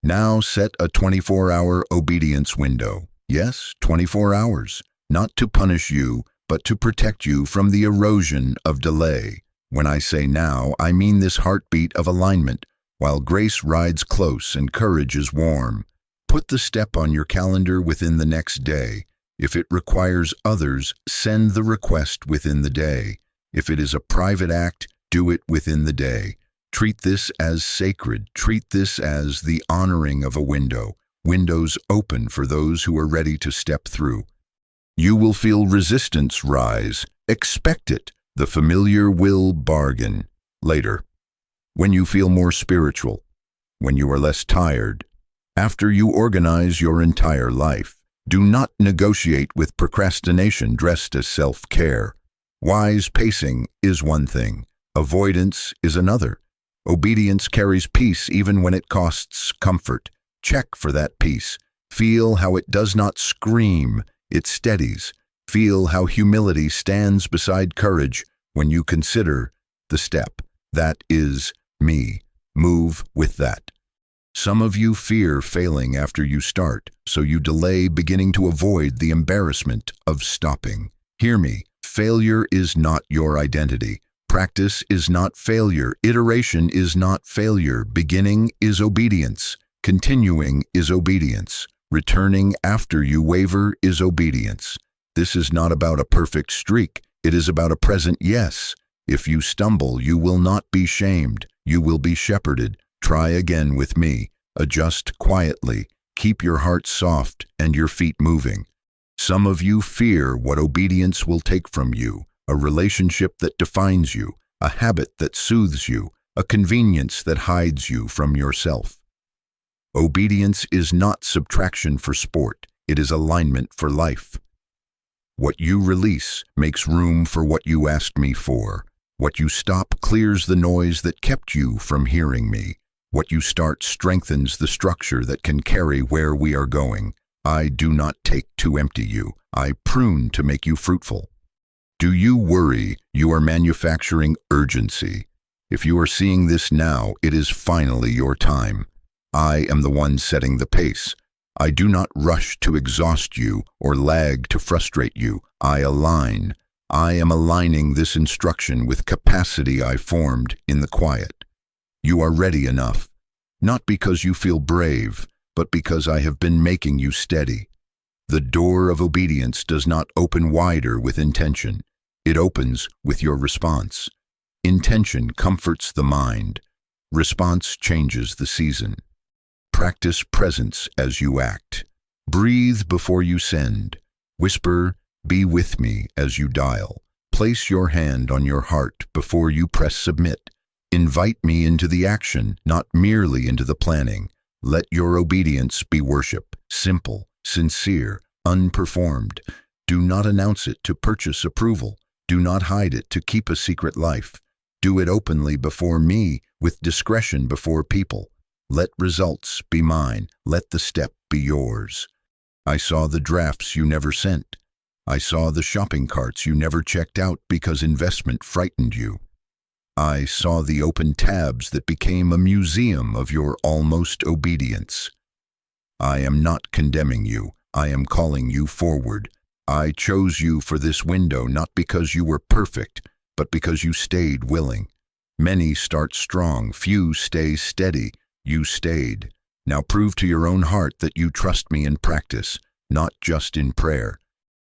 Now set a 24-hour obedience window. Yes, 24 hours. Not to punish you, but to protect you from the erosion of delay. When I say now, I mean this heartbeat of alignment, while grace rides close and courage is warm. Put the step on your calendar within the next day. If it requires others, send the request within the day. If it is a private act, do it within the day. Treat this as sacred. Treat this as the honoring of a window. Windows open for those who are ready to step through. You will feel resistance rise. Expect it. The familiar will bargain. Later, when you feel more spiritual, when you are less tired, after you organize your entire life, do not negotiate with procrastination dressed as self-care. Wise pacing is one thing. Avoidance is another. Obedience carries peace even when it costs comfort. Check for that peace. Feel how it does not scream, it steadies. Feel how humility stands beside courage when you consider the step. That is me. Move with that. Some of you fear failing after you start, so you delay beginning to avoid the embarrassment of stopping. Hear me. Failure is not your identity. Practice is not failure. Iteration is not failure. Beginning is obedience. Continuing is obedience. Returning after you waver is obedience. This is not about a perfect streak. It is about a present yes. If you stumble, you will not be shamed. You will be shepherded. Try again with me. Adjust quietly. Keep your heart soft and your feet moving. Some of you fear what obedience will take from you. A relationship that defines you. A habit that soothes you. A convenience that hides you from yourself. Obedience is not subtraction for sport. It is alignment for life. What you release makes room for what you asked me for. What you stop clears the noise that kept you from hearing me. What you start strengthens the structure that can carry where we are going. I do not take to empty you. I prune to make you fruitful. Do you worry? You are manufacturing urgency. If you are seeing this now, it is finally your time. I am the one setting the pace. I do not rush to exhaust you or lag to frustrate you. I align. I am aligning this instruction with capacity I formed in the quiet. You are ready enough, not because you feel brave, but because I have been making you steady. The door of obedience does not open wider with intention. It opens with your response. Intention comforts the mind. Response changes the season. Practice presence as you act. Breathe before you send. Whisper, "Be with me," as you dial. Place your hand on your heart before you press submit. Invite me into the action, not merely into the planning. Let your obedience be worship, simple, sincere, unperformed. Do not announce it to purchase approval. Do not hide it to keep a secret life. Do it openly before me, with discretion before people. Let results be mine. Let the step be yours. I saw the drafts you never sent. I saw the shopping carts you never checked out because investment frightened you. I saw the open tabs that became a museum of your almost obedience. I am not condemning you. I am calling you forward. I chose you for this window not because you were perfect, but because you stayed willing. Many start strong, few stay steady. You stayed. Now prove to your own heart that you trust me in practice, not just in prayer.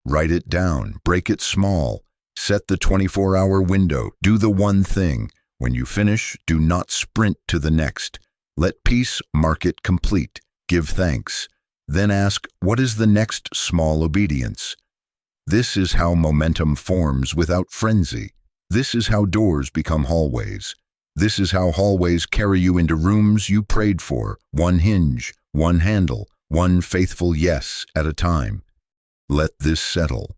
Write it down, break it small. Set the 24-hour window. Do the one thing. When you finish, do not sprint to the next. Let peace mark it complete. Give thanks. Then ask, what is the next small obedience? This is how momentum forms without frenzy. This is how doors become hallways. This is how hallways carry you into rooms you prayed for. One hinge, one handle, one faithful yes at a time. Let this settle.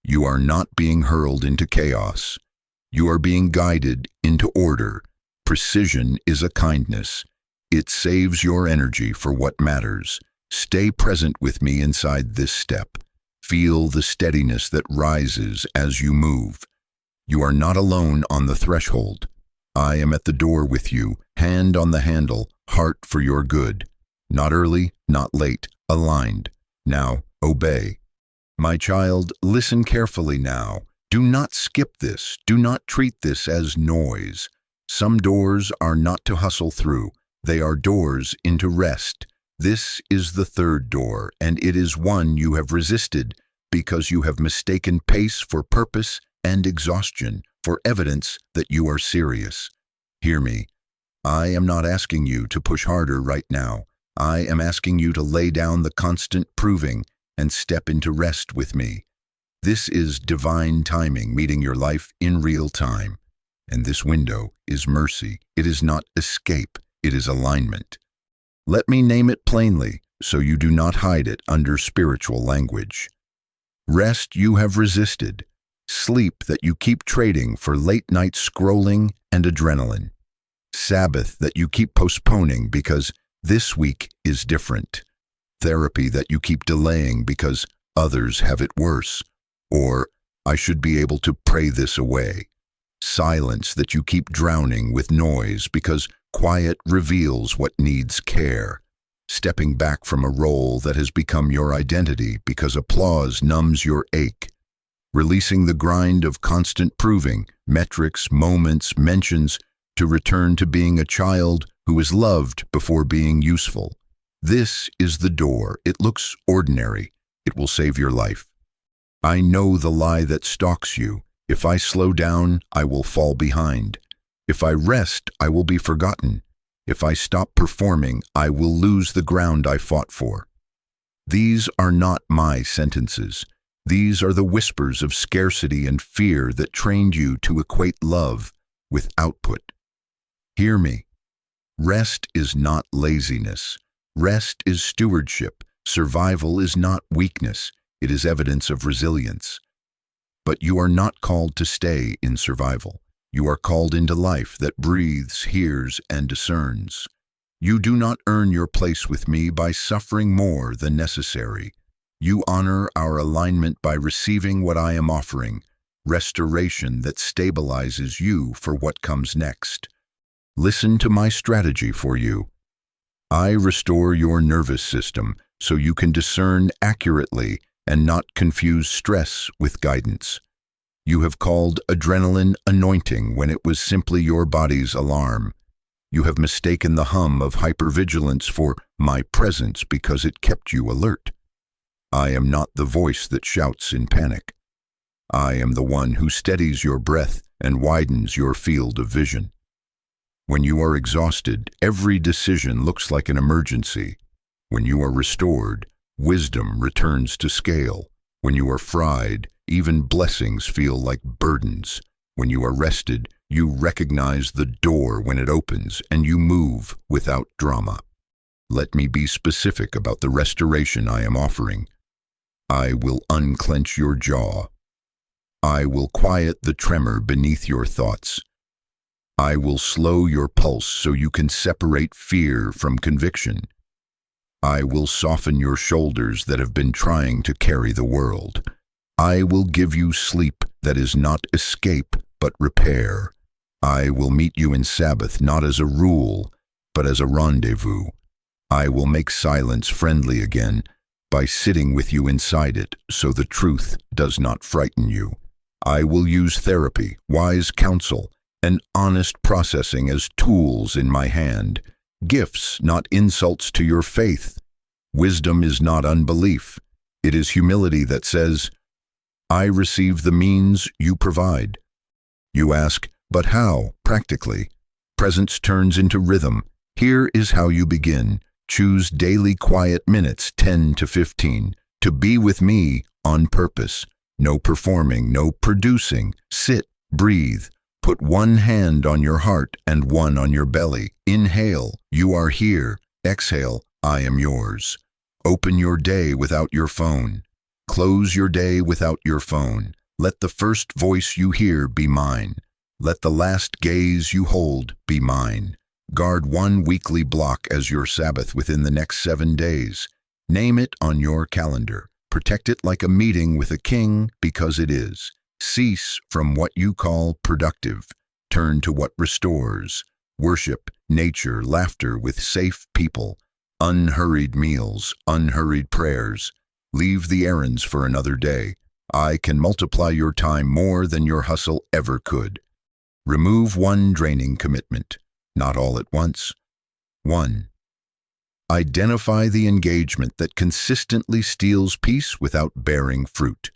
You are not being hurled into chaos. You are being guided into order. Precision is a kindness. It saves your energy for what matters. Stay present with me inside this step. Feel the steadiness that rises as you move. You are not alone on the threshold. I am at the door with you, hand on the handle, heart for your good. Not early, not late, aligned. Now, obey. My child, listen carefully now. Do not skip this. Do not treat this as noise. Some doors are not to hustle through. They are doors into rest. This is the third door, and it is one you have resisted because you have mistaken pace for purpose and exhaustion for evidence that you are serious. Hear me. I am not asking you to push harder right now. I am asking you to lay down the constant proving and step into rest with me. This is divine timing meeting your life in real time. And this window is mercy. It is not escape. It is alignment. Let me name it plainly so you do not hide it under spiritual language. Rest you have resisted. Sleep that you keep trading for late night scrolling and adrenaline. Sabbath that you keep postponing because this week is different. Therapy that you keep delaying because others have it worse. Or, I should be able to pray this away. Silence that you keep drowning with noise because quiet reveals what needs care. Stepping back from a role that has become your identity because applause numbs your ache. Releasing the grind of constant proving, metrics, moments, mentions, to return to being a child who is loved before being useful. This is the door. It looks ordinary. It will save your life. I know the lie that stalks you. If I slow down, I will fall behind. If I rest, I will be forgotten. If I stop performing, I will lose the ground I fought for. These are not my sentences. These are the whispers of scarcity and fear that trained you to equate love with output. Hear me. Rest is not laziness. Rest is stewardship. Survival is not weakness. It is evidence of resilience. But you are not called to stay in survival. You are called into life that breathes, hears, and discerns. You do not earn your place with me by suffering more than necessary. You honor our alignment by receiving what I am offering, restoration that stabilizes you for what comes next. Listen to my strategy for you. I restore your nervous system so you can discern accurately and not confuse stress with guidance. You have called adrenaline anointing when it was simply your body's alarm. You have mistaken the hum of hypervigilance for my presence because it kept you alert. I am not the voice that shouts in panic. I am the one who steadies your breath and widens your field of vision. When you are exhausted, every decision looks like an emergency. When you are restored, wisdom returns to scale. When you are fried, even blessings feel like burdens. When you are rested, you recognize the door when it opens and you move without drama. Let me be specific about the restoration I am offering. I will unclench your jaw. I will quiet the tremor beneath your thoughts. I will slow your pulse so you can separate fear from conviction. I will soften your shoulders that have been trying to carry the world. I will give you sleep that is not escape but repair. I will meet you in Sabbath not as a rule, but as a rendezvous. I will make silence friendly again by sitting with you inside it so the truth does not frighten you. I will use therapy, wise counsel, and honest processing as tools in my hand, gifts, not insults to your faith. Wisdom is not unbelief. It is humility that says, I receive the means you provide. You ask, but how, practically? Presence turns into rhythm. Here is how you begin. Choose daily quiet minutes, 10 to 15, to be with me on purpose. No performing, no producing. Sit, breathe. Put one hand on your heart and one on your belly. Inhale, you are here. Exhale, I am yours. Open your day without your phone. Close your day without your phone. Let the first voice you hear be mine. Let the last gaze you hold be mine. Guard one weekly block as your Sabbath within the next 7 days. Name it on your calendar. Protect it like a meeting with a king because it is. Cease from what you call productive. Turn to what restores. Worship, nature, laughter with safe people. Unhurried meals, unhurried prayers. Leave the errands for another day. I can multiply your time more than your hustle ever could. Remove one draining commitment, not all at once. 1. Identify the engagement that consistently steals peace without bearing fruit.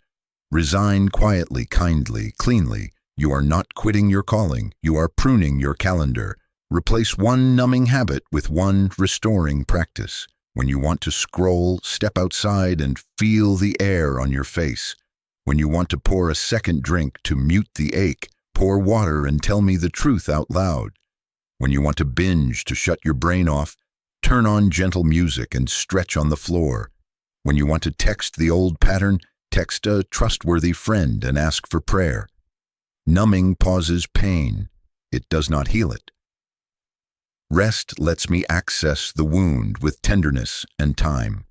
Resign quietly, kindly, cleanly. You are not quitting your calling. You are pruning your calendar. Replace one numbing habit with one restoring practice. When you want to scroll, step outside and feel the air on your face. When you want to pour a second drink to mute the ache, pour water and tell me the truth out loud. When you want to binge to shut your brain off, turn on gentle music and stretch on the floor. When you want to text the old pattern, text a trustworthy friend and ask for prayer. Numbing pauses pain. It does not heal it. Rest lets me access the wound with tenderness and time.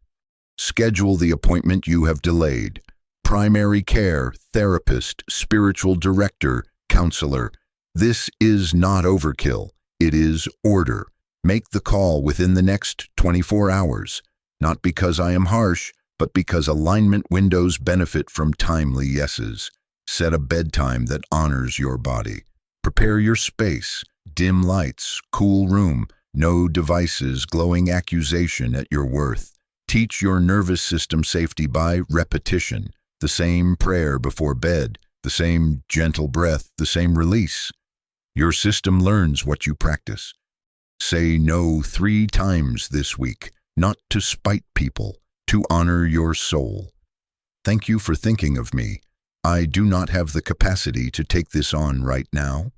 Schedule the appointment you have delayed. Primary care, therapist, spiritual director, counselor. This is not overkill. It is order. Make the call within the next 24 hours. Not because I am harsh, but because alignment windows benefit from timely yeses. Set a bedtime that honors your body. Prepare your space. Dim lights, cool room, no devices, glowing accusation at your worth. Teach your nervous system safety by repetition. The same prayer before bed, the same gentle breath, the same release. Your system learns what you practice. Say no 3 times this week, not to spite people, to honor your soul. Thank you for thinking of me. I do not have the capacity to take this on right now.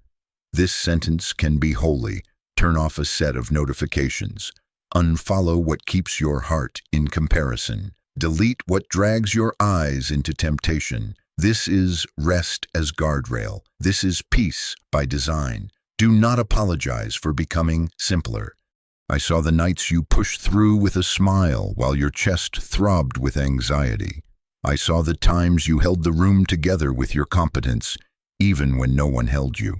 This sentence can be holy. Turn off a set of notifications. Unfollow what keeps your heart in comparison. Delete what drags your eyes into temptation. This is rest as guardrail. This is peace by design. Do not apologize for becoming simpler. I saw the nights you pushed through with a smile while your chest throbbed with anxiety. I saw the times you held the room together with your competence, even when no one held you.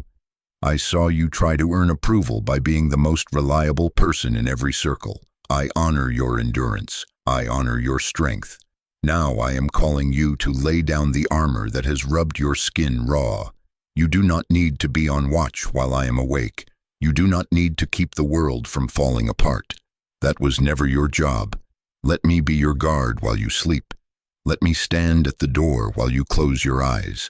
I saw you try to earn approval by being the most reliable person in every circle. I honor your endurance. I honor your strength. Now I am calling you to lay down the armor that has rubbed your skin raw. You do not need to be on watch while I am awake. You do not need to keep the world from falling apart. That was never your job. Let me be your guard while you sleep. Let me stand at the door while you close your eyes.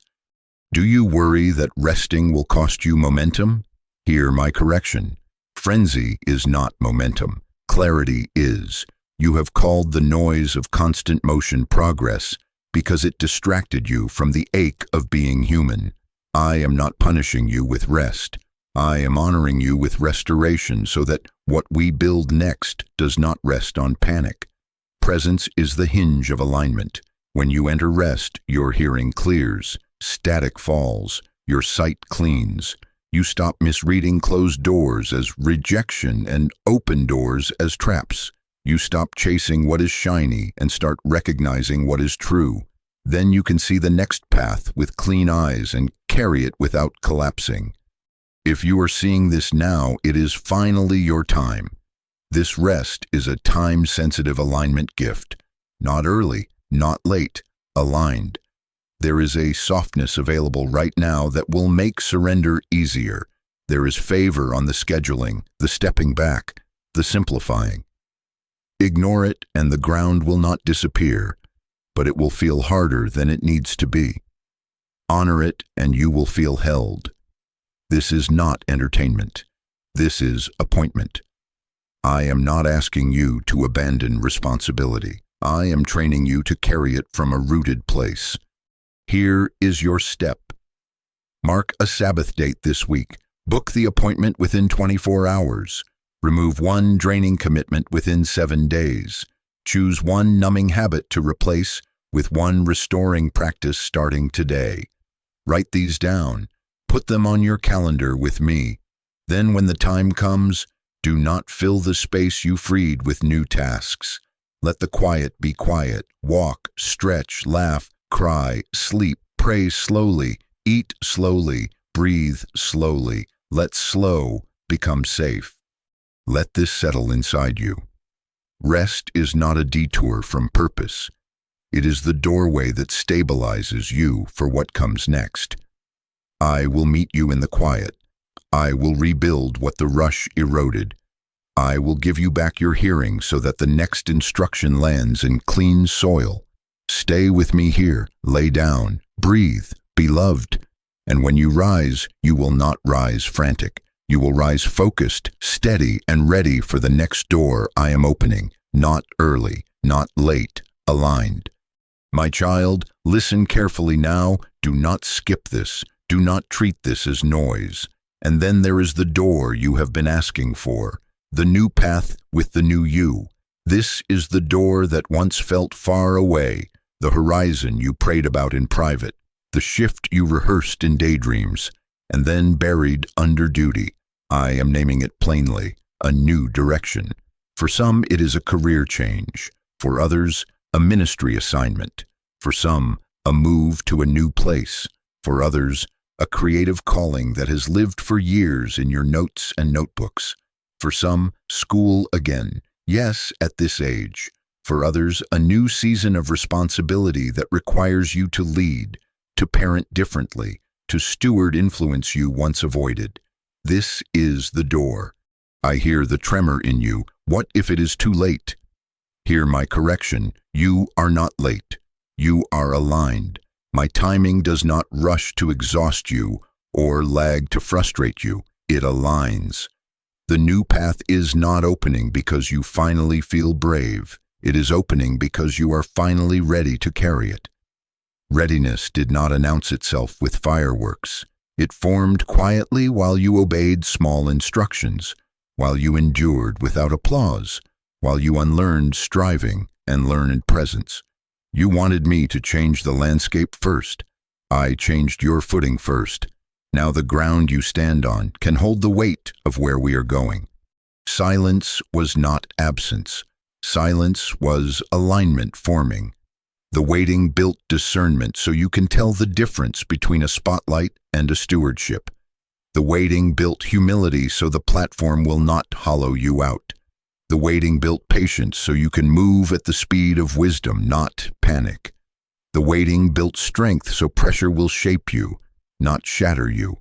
Do you worry that resting will cost you momentum? Hear my correction. Frenzy is not momentum. Clarity is. You have called the noise of constant motion progress because it distracted you from the ache of being human. I am not punishing you with rest. I am honoring you with restoration so that what we build next does not rest on panic. Presence is the hinge of alignment. When you enter rest, your hearing clears, static falls, your sight cleans. You stop misreading closed doors as rejection and open doors as traps. You stop chasing what is shiny and start recognizing what is true. Then you can see the next path with clean eyes and carry it without collapsing. If you are seeing this now, it is finally your time. This rest is a time-sensitive alignment gift. Not early, not late, aligned. There is a softness available right now that will make surrender easier. There is favor on the scheduling, the stepping back, the simplifying. Ignore it and the ground will not disappear, but it will feel harder than it needs to be. Honor it and you will feel held. This is not entertainment. This is appointment. I am not asking you to abandon responsibility. I am training you to carry it from a rooted place. Here is your step. Mark a Sabbath date this week. Book the appointment within 24 hours. Remove one draining commitment within 7 days. Choose one numbing habit to replace with one restoring practice starting today. Write these down. Put them on your calendar with me. Then when the time comes, do not fill the space you freed with new tasks. Let the quiet be quiet. Walk, stretch, laugh, cry, sleep, pray slowly, eat slowly, breathe slowly. Let slow become safe. Let this settle inside you. Rest is not a detour from purpose. It is the doorway that stabilizes you for what comes next. I will meet you in the quiet. I will rebuild what the rush eroded. I will give you back your hearing so that the next instruction lands in clean soil. Stay with me here, lay down, breathe, be loved. And when you rise, you will not rise frantic. You will rise focused, steady, and ready for the next door I am opening, not early, not late, aligned. My child, listen carefully now. Do not skip this. Do not treat this as noise. And then there is the door you have been asking for, the new path with the new you. This is the door that once felt far away, the horizon you prayed about in private, the shift you rehearsed in daydreams, and then buried under duty. I am naming it plainly, a new direction. For some, it is a career change. For others, a ministry assignment. For some, a move to a new place. For others, a creative calling that has lived for years in your notes and notebooks. For some, school again, yes, at this age. For others, a new season of responsibility that requires you to lead, to parent differently, to steward influence you once avoided. This is the door. I hear the tremor in you. What if it is too late? Hear my correction. You are not late. You are aligned. My timing does not rush to exhaust you or lag to frustrate you. It aligns. The new path is not opening because you finally feel brave. It is opening because you are finally ready to carry it. Readiness did not announce itself with fireworks. It formed quietly while you obeyed small instructions, while you endured without applause, while you unlearned striving and learned presence. You wanted me to change the landscape first. I changed your footing first. Now the ground you stand on can hold the weight of where we are going. Silence was not absence. Silence was alignment forming. The waiting built discernment so you can tell the difference between a spotlight and a stewardship. The waiting built humility so the platform will not hollow you out. The waiting built patience so you can move at the speed of wisdom, not panic. The waiting built strength so pressure will shape you, not shatter you.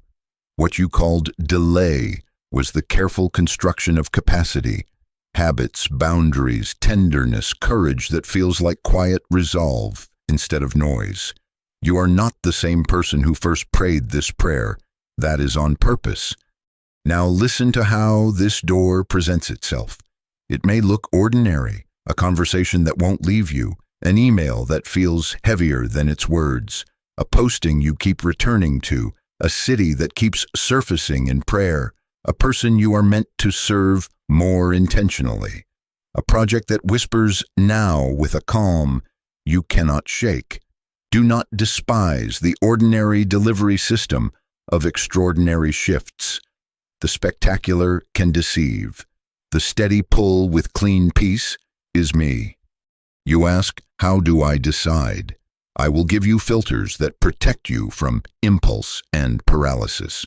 What you called delay was the careful construction of capacity, habits, boundaries, tenderness, courage that feels like quiet resolve instead of noise. You are not the same person who first prayed this prayer. That is on purpose. Now listen to how this door presents itself. It may look ordinary, a conversation that won't leave you, an email that feels heavier than its words, a posting you keep returning to, a city that keeps surfacing in prayer, a person you are meant to serve more intentionally, a project that whispers now with a calm you cannot shake. Do not despise the ordinary delivery system of extraordinary shifts. The spectacular can deceive. The steady pull with clean peace is me. You ask, how do I decide? I will give you filters that protect you from impulse and paralysis.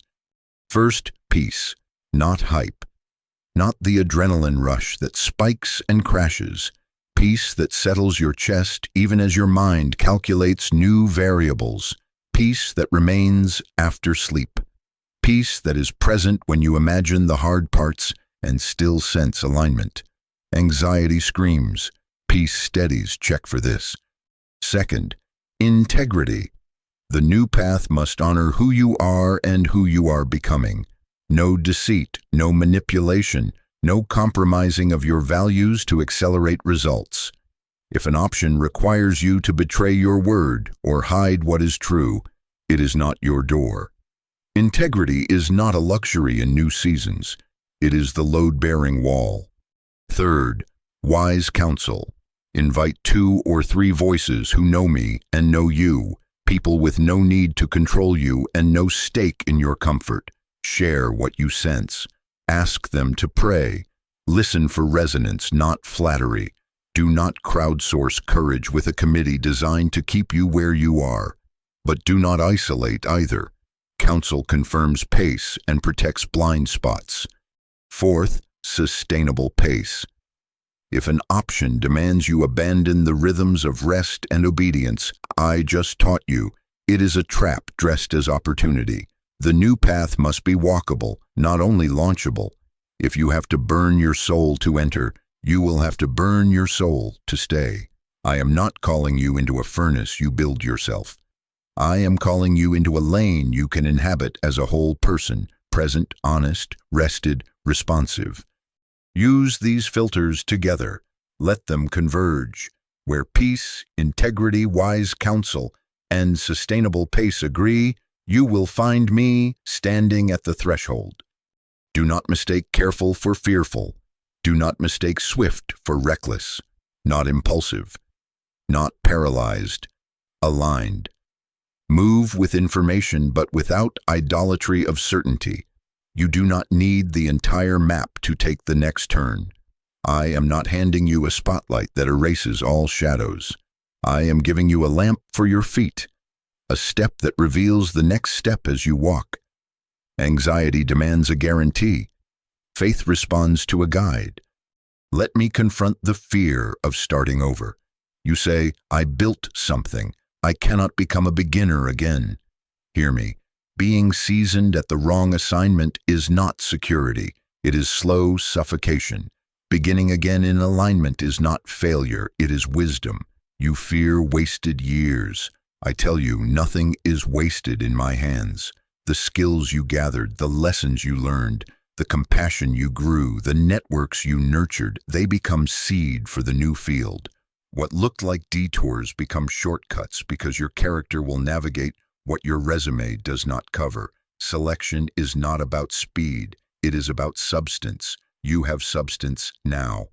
First, peace, not hype. Not the adrenaline rush that spikes and crashes. Peace that settles your chest even as your mind calculates new variables. Peace that remains after sleep. Peace that is present when you imagine the hard parts and still sense alignment. Anxiety screams. Peace steadies. Check for this. Second, integrity. The new path must honor who you are and who you are becoming. No deceit, no manipulation, no compromising of your values to accelerate results. If an option requires you to betray your word or hide what is true, it is not your door. Integrity is not a luxury in new seasons. It is the load-bearing wall. Third, wise counsel. Invite 2 or 3 voices who know me and know you, people with no need to control you and no stake in your comfort. Share what you sense. Ask them to pray. Listen for resonance, not flattery. Do not crowdsource courage with a committee designed to keep you where you are. But do not isolate either. Counsel confirms pace and protects blind spots. Fourth, sustainable pace. If an option demands you abandon the rhythms of rest and obedience I just taught you, it is a trap dressed as opportunity. The new path must be walkable, not only launchable. If you have to burn your soul to enter, you will have to burn your soul to stay. I am not calling you into a furnace you build yourself. I am calling you into a lane you can inhabit as a whole person, present, honest, rested, responsive. Use these filters together. Let them converge. Where peace, integrity, wise counsel, and sustainable pace agree, you will find me standing at the threshold. Do not mistake careful for fearful. Do not mistake swift for reckless. Not impulsive. Not paralyzed. Aligned. Move with information but without idolatry of certainty. You do not need the entire map to take the next turn. I am not handing you a spotlight that erases all shadows. I am giving you a lamp for your feet, a step that reveals the next step as you walk. Anxiety demands a guarantee. Faith responds to a guide. Let me confront the fear of starting over. You say, I built something. I cannot become a beginner again. Hear me. Being seasoned at the wrong assignment is not security. It is slow suffocation. Beginning again in alignment is not failure. It is wisdom. You fear wasted years. I tell you, nothing is wasted in my hands. The skills you gathered, the lessons you learned, the compassion you grew, the networks you nurtured, they become seed for the new field. What looked like detours become shortcuts because your character will navigate what your resume does not cover. Selection is not about speed. It is about substance. You have substance now.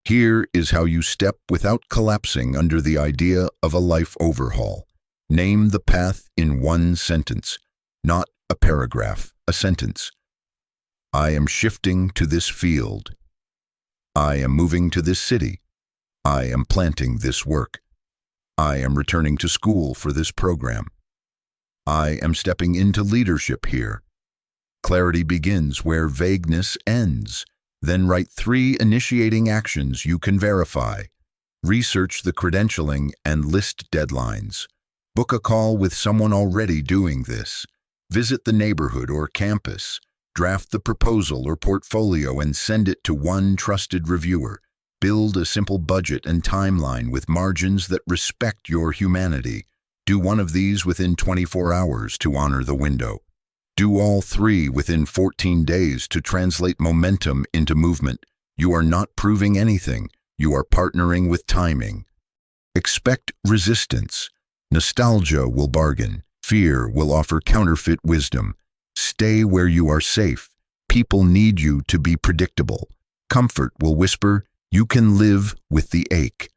Here is how you step without collapsing under the idea of a life overhaul. Name the path in one sentence, not a paragraph, a sentence. I am shifting to this field. I am moving to this city. I am planting this work. I am returning to school for this program. I am stepping into leadership here. Clarity begins where vagueness ends. Then write 3 initiating actions you can verify. Research the credentialing and list deadlines. Book a call with someone already doing this. Visit the neighborhood or campus. Draft the proposal or portfolio and send it to one trusted reviewer. Build a simple budget and timeline with margins that respect your humanity. Do one of these within 24 hours to honor the window. Do all 3 within 14 days to translate momentum into movement. You are not proving anything. You are partnering with timing. Expect resistance. Nostalgia will bargain. Fear will offer counterfeit wisdom. Stay where you are safe. People need you to be predictable. Comfort will whisper, you can live with the ache.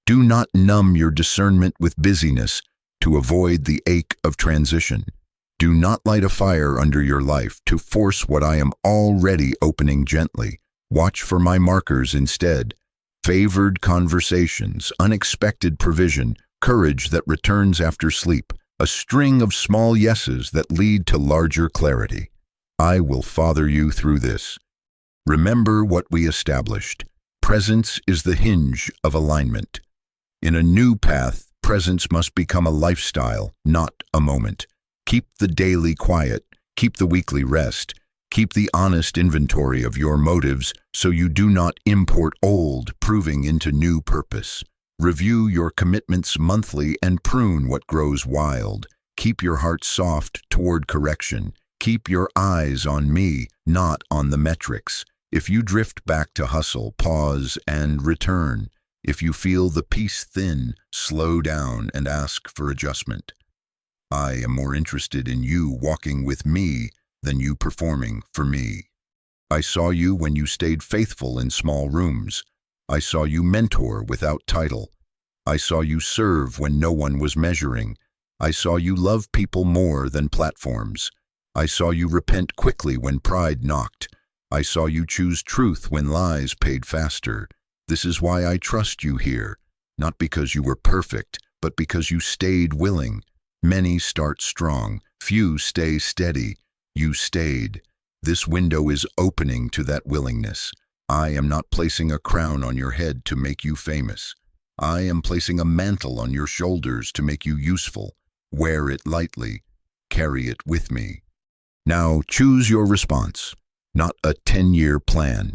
Do not numb your discernment with busyness to avoid the ache of transition. Do not light a fire under your life to force what I am already opening gently. Watch for my markers instead. Favored conversations, unexpected provision, courage that returns after sleep, a string of small yeses that lead to larger clarity. I will father you through this. Remember what we established. Presence is the hinge of alignment. In a new path, presence must become a lifestyle, not a moment. Keep the daily quiet, keep the weekly rest, keep the honest inventory of your motives so you do not import old proving into new purpose. Review your commitments monthly and prune what grows wild. Keep your heart soft toward correction. Keep your eyes on me, not on the metrics. If you drift back to hustle, pause and return. If you feel the peace thin, slow down and ask for adjustment. I am more interested in you walking with me than you performing for me. I saw you when you stayed faithful in small rooms. I saw you mentor without title. I saw you serve when no one was measuring. I saw you love people more than platforms. I saw you repent quickly when pride knocked. I saw you choose truth when lies paid faster. This is why I trust you here, not because you were perfect, but because you stayed willing. Many start strong, few stay steady. You stayed. This window is opening to that willingness. I am not placing a crown on your head to make you famous. I am placing a mantle on your shoulders to make you useful. Wear it lightly. Carry it with me. Now choose your response, not a 10-year plan.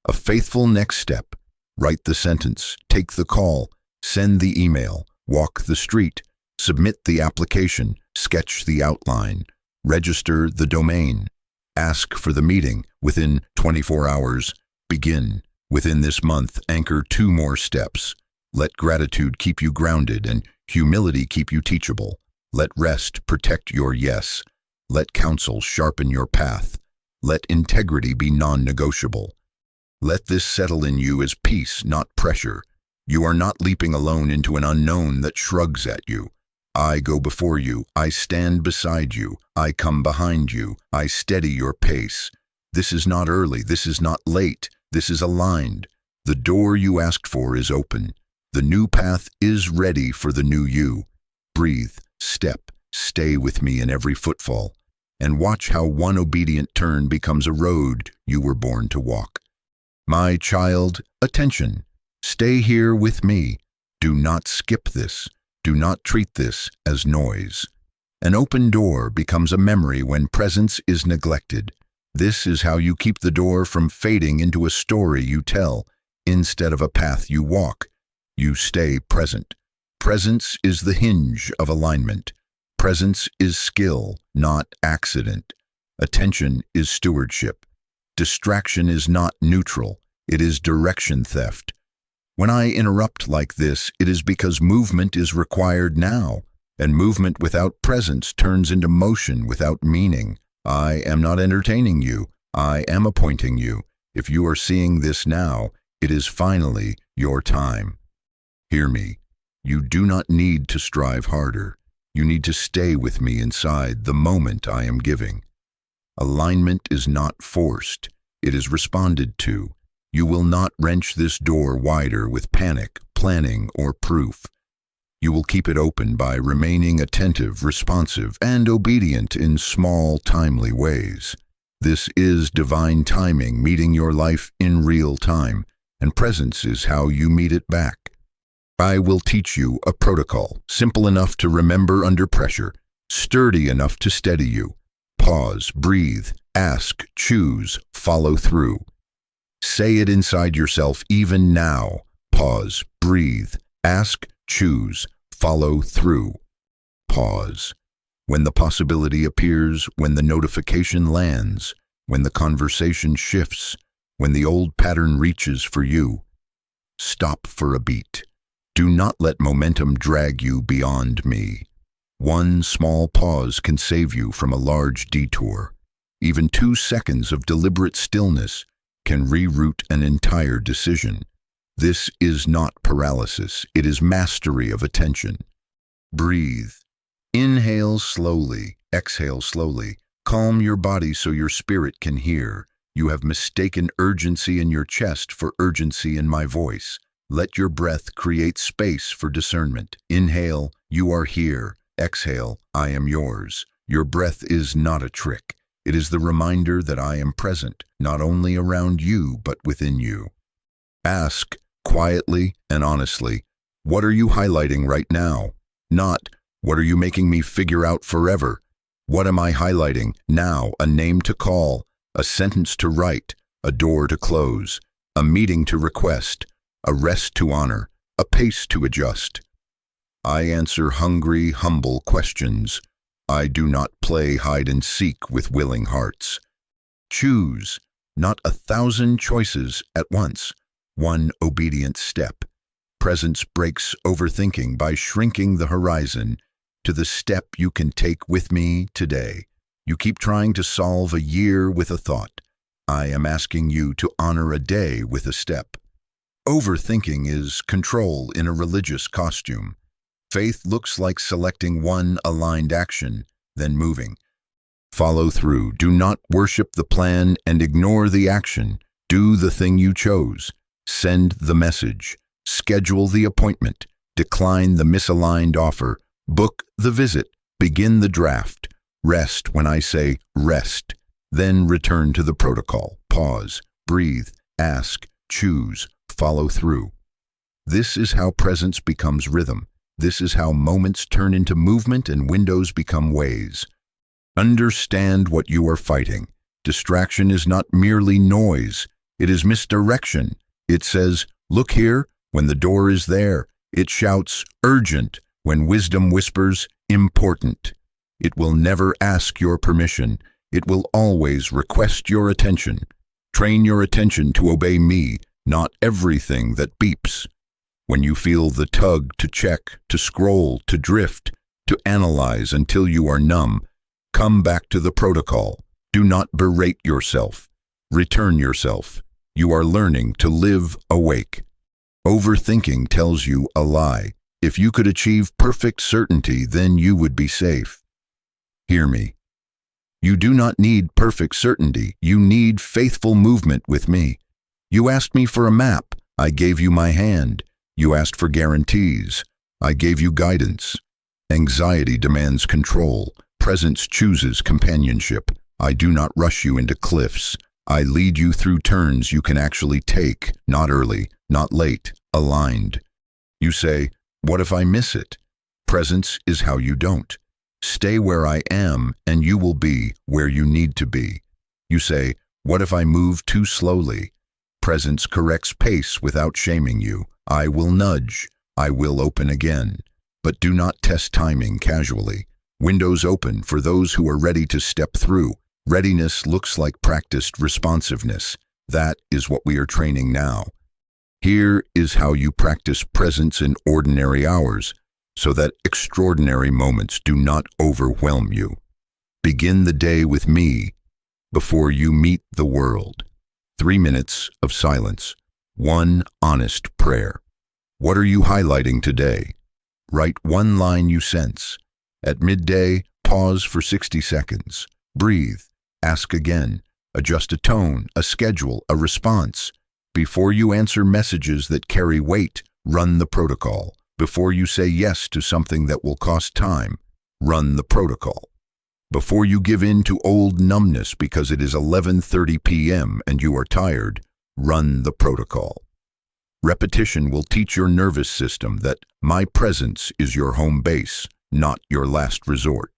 A faithful next step. Write the sentence, take the call, send the email, walk the street, submit the application, sketch the outline, register the domain, ask for the meeting within 24 hours, begin. Within this month, anchor 2 more steps. Let gratitude keep you grounded and humility keep you teachable. Let rest protect your yes. Let counsel sharpen your path. Let integrity be non-negotiable. Let this settle in you as peace, not pressure. You are not leaping alone into an unknown that shrugs at you. I go before you, I stand beside you, I come behind you, I steady your pace. This is not early, this is not late, this is aligned. The door you asked for is open. The new path is ready for the new you. Breathe, step, stay with me in every footfall, and watch how one obedient turn becomes a road you were born to walk. My child, attention. Stay here with me. Do not skip this. Do not treat this as noise. An open door becomes a memory when presence is neglected. This is how you keep the door from fading into a story you tell. Instead of a path you walk, you stay present. Presence is the hinge of alignment. Presence is skill, not accident. Attention is stewardship. Distraction is not neutral. It is direction theft. When I interrupt like this, it is because movement is required now, and movement without presence turns into motion without meaning. I am not entertaining you. I am appointing you. If you are seeing this now, it is finally your time. Hear me. You do not need to strive harder. You need to stay with me inside the moment I am giving. Alignment is not forced, it is responded to. You will not wrench this door wider with panic, planning, or proof. You will keep it open by remaining attentive, responsive, and obedient in small, timely ways. This is divine timing meeting your life in real time, and presence is how you meet it back. I will teach you a protocol, simple enough to remember under pressure, sturdy enough to steady you. Pause, breathe, ask, choose, follow through. Say it inside yourself even now. Pause, breathe, ask, choose, follow through. Pause. When the possibility appears, when the notification lands, when the conversation shifts, when the old pattern reaches for you, stop for a beat. Do not let momentum drag you beyond me. One small pause can save you from a large detour. Even 2 seconds of deliberate stillness can reroute an entire decision. This is not paralysis, it is mastery of attention. Breathe. Inhale slowly, exhale slowly. Calm your body so your spirit can hear. You have mistaken urgency in your chest for urgency in my voice. Let your breath create space for discernment. Inhale, you are here. Exhale, I am yours. Your breath is not a trick. It is the reminder that I am present, not only around you, but within you. Ask, quietly and honestly, what are you highlighting right now? Not, what are you making me figure out forever? What am I highlighting now? A name to call, a sentence to write, a door to close, a meeting to request, a rest to honor, a pace to adjust. I answer hungry, humble questions. I do not play hide and seek with willing hearts. Choose, not 1,000 choices at once, one obedient step. Presence breaks overthinking by shrinking the horizon to the step you can take with me today. You keep trying to solve a year with a thought. I am asking you to honor a day with a step. Overthinking is control in a religious costume. Faith looks like selecting one aligned action, then moving. Follow through. Do not worship the plan and ignore the action. Do the thing you chose. Send the message. Schedule the appointment. Decline the misaligned offer. Book the visit. Begin the draft. Rest when I say rest. Then return to the protocol. Pause. Breathe. Ask. Choose. Follow through. This is how presence becomes rhythm. This is how moments turn into movement and windows become ways. Understand what you are fighting. Distraction is not merely noise. It is misdirection. It says, look here, when the door is there. It shouts, urgent, when wisdom whispers, important. It will never ask your permission. It will always request your attention. Train your attention to obey me, not everything that beeps. When you feel the tug to check, to scroll, to drift, to analyze until you are numb, come back to the protocol. Do not berate yourself. Return yourself. You are learning to live awake. Overthinking tells you a lie. If you could achieve perfect certainty, then you would be safe. Hear me. You do not need perfect certainty. You need faithful movement with me. You asked me for a map. I gave you my hand. You asked for guarantees. I gave you guidance. Anxiety demands control. Presence chooses companionship. I do not rush you into cliffs. I lead you through turns you can actually take, not early, not late, aligned. You say, what if I miss it? Presence is how you don't. Stay where I am, and you will be where you need to be. You say, what if I move too slowly? Presence corrects pace without shaming you. I will nudge. I will open again. But do not test timing casually. Windows open for those who are ready to step through. Readiness looks like practiced responsiveness. That is what we are training now. Here is how you practice presence in ordinary hours, so that extraordinary moments do not overwhelm you. Begin the day with me before you meet the world. 3 minutes of silence. 1 honest prayer. What are you highlighting today? Write 1 line you sense. At midday, pause for 60 seconds. Breathe. Ask again. Adjust a tone, a schedule, a response. Before you answer messages that carry weight, run the protocol. Before you say yes to something that will cost time, run the protocol. Before you give in to old numbness because it is 11:30 p.m. and you are tired, run the protocol. Repetition will teach your nervous system that my presence is your home base, not your last resort.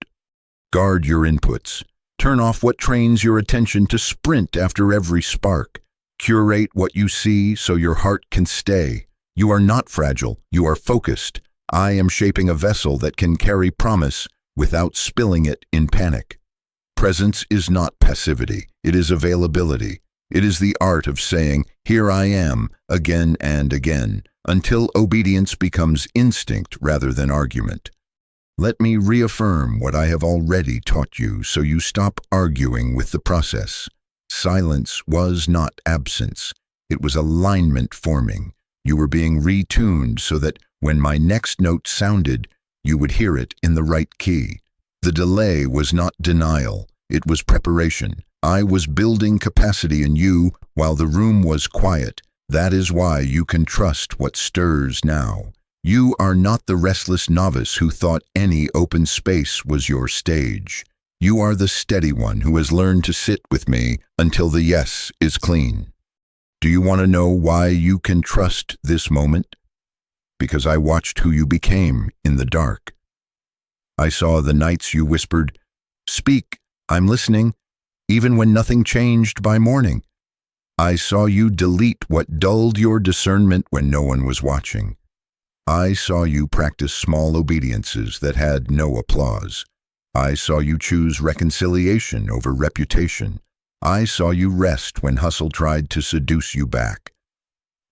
Guard your inputs. Turn off what trains your attention to sprint after every spark. Curate what you see so your heart can stay. You are not fragile, you are focused. I am shaping a vessel that can carry promise without spilling it in panic. Presence is not passivity, it is availability. It is the art of saying, here I am, again and again, until obedience becomes instinct rather than argument. Let me reaffirm what I have already taught you so you stop arguing with the process. Silence was not absence. It was alignment forming. You were being retuned so that when my next note sounded, you would hear it in the right key. The delay was not denial. It was preparation. I was building capacity in you while the room was quiet. That is why you can trust what stirs now. You are not the restless novice who thought any open space was your stage. You are the steady one who has learned to sit with me until the yes is clean. Do you want to know why you can trust this moment? Because I watched who you became in the dark. I saw the nights you whispered, "Speak, I'm listening," even when nothing changed by morning. I saw you delete what dulled your discernment when no one was watching. I saw you practice small obediences that had no applause. I saw you choose reconciliation over reputation. I saw you rest when hustle tried to seduce you back.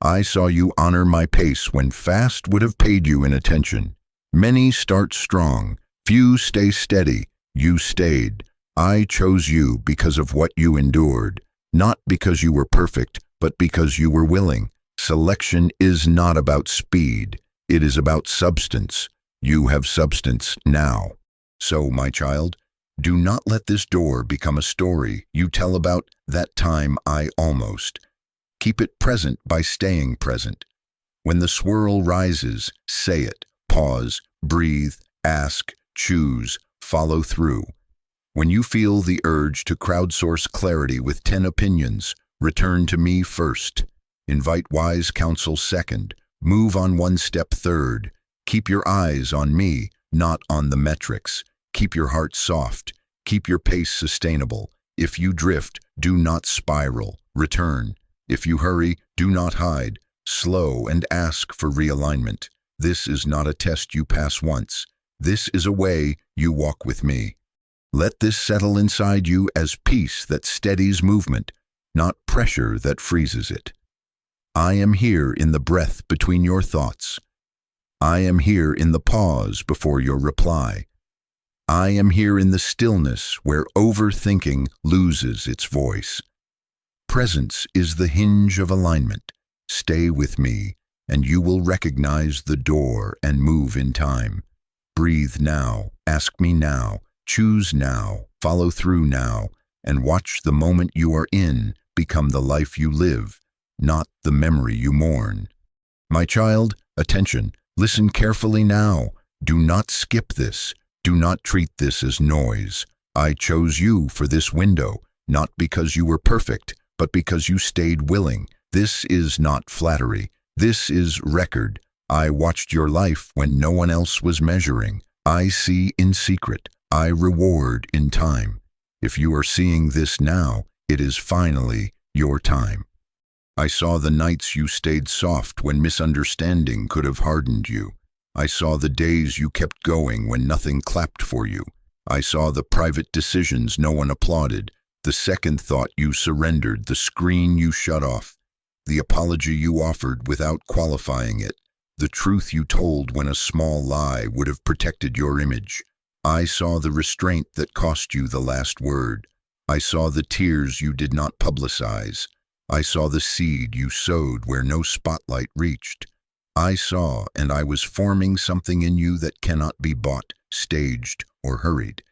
I saw you honor my pace when fast would have paid you in attention. Many start strong, few stay steady. You stayed. I chose you because of what you endured, not because you were perfect, but because you were willing. Selection is not about speed. It is about substance. You have substance now. So, my child, do not let this door become a story you tell about that time I almost. Keep it present by staying present. When the swirl rises, say it. Pause, breathe, ask, choose, follow through. When you feel the urge to crowdsource clarity with 10 opinions, return to me first. Invite wise counsel second. Move on one step third. Keep your eyes on me, not on the metrics. Keep your heart soft. Keep your pace sustainable. If you drift, do not spiral. Return. If you hurry, do not hide. Slow and ask for realignment. This is not a test you pass once. This is a way you walk with me. Let this settle inside you as peace that steadies movement, not pressure that freezes it. I am here in the breath between your thoughts. I am here in the pause before your reply. I am here in the stillness where overthinking loses its voice. Presence is the hinge of alignment. Stay with me, and you will recognize the door and move in time. Breathe now, ask me now, choose now, follow through now, and watch the moment you are in become the life you live, not the memory you mourn. My child, attention, listen carefully now. Do not skip this. Do not treat this as noise. I chose you for this window, not because you were perfect, but because you stayed willing. This is not flattery. This is record. I watched your life when no one else was measuring. I see in secret. I reward in time. If you are seeing this now, it is finally your time. I saw the nights you stayed soft when misunderstanding could have hardened you. I saw the days you kept going when nothing clapped for you. I saw the private decisions no one applauded, the second thought you surrendered, the screen you shut off, the apology you offered without qualifying it, the truth you told when a small lie would have protected your image. I saw the restraint that cost you the last word. I saw the tears you did not publicize. I saw the seed you sowed where no spotlight reached. I saw, and I was forming something in you that cannot be bought, staged, or hurried.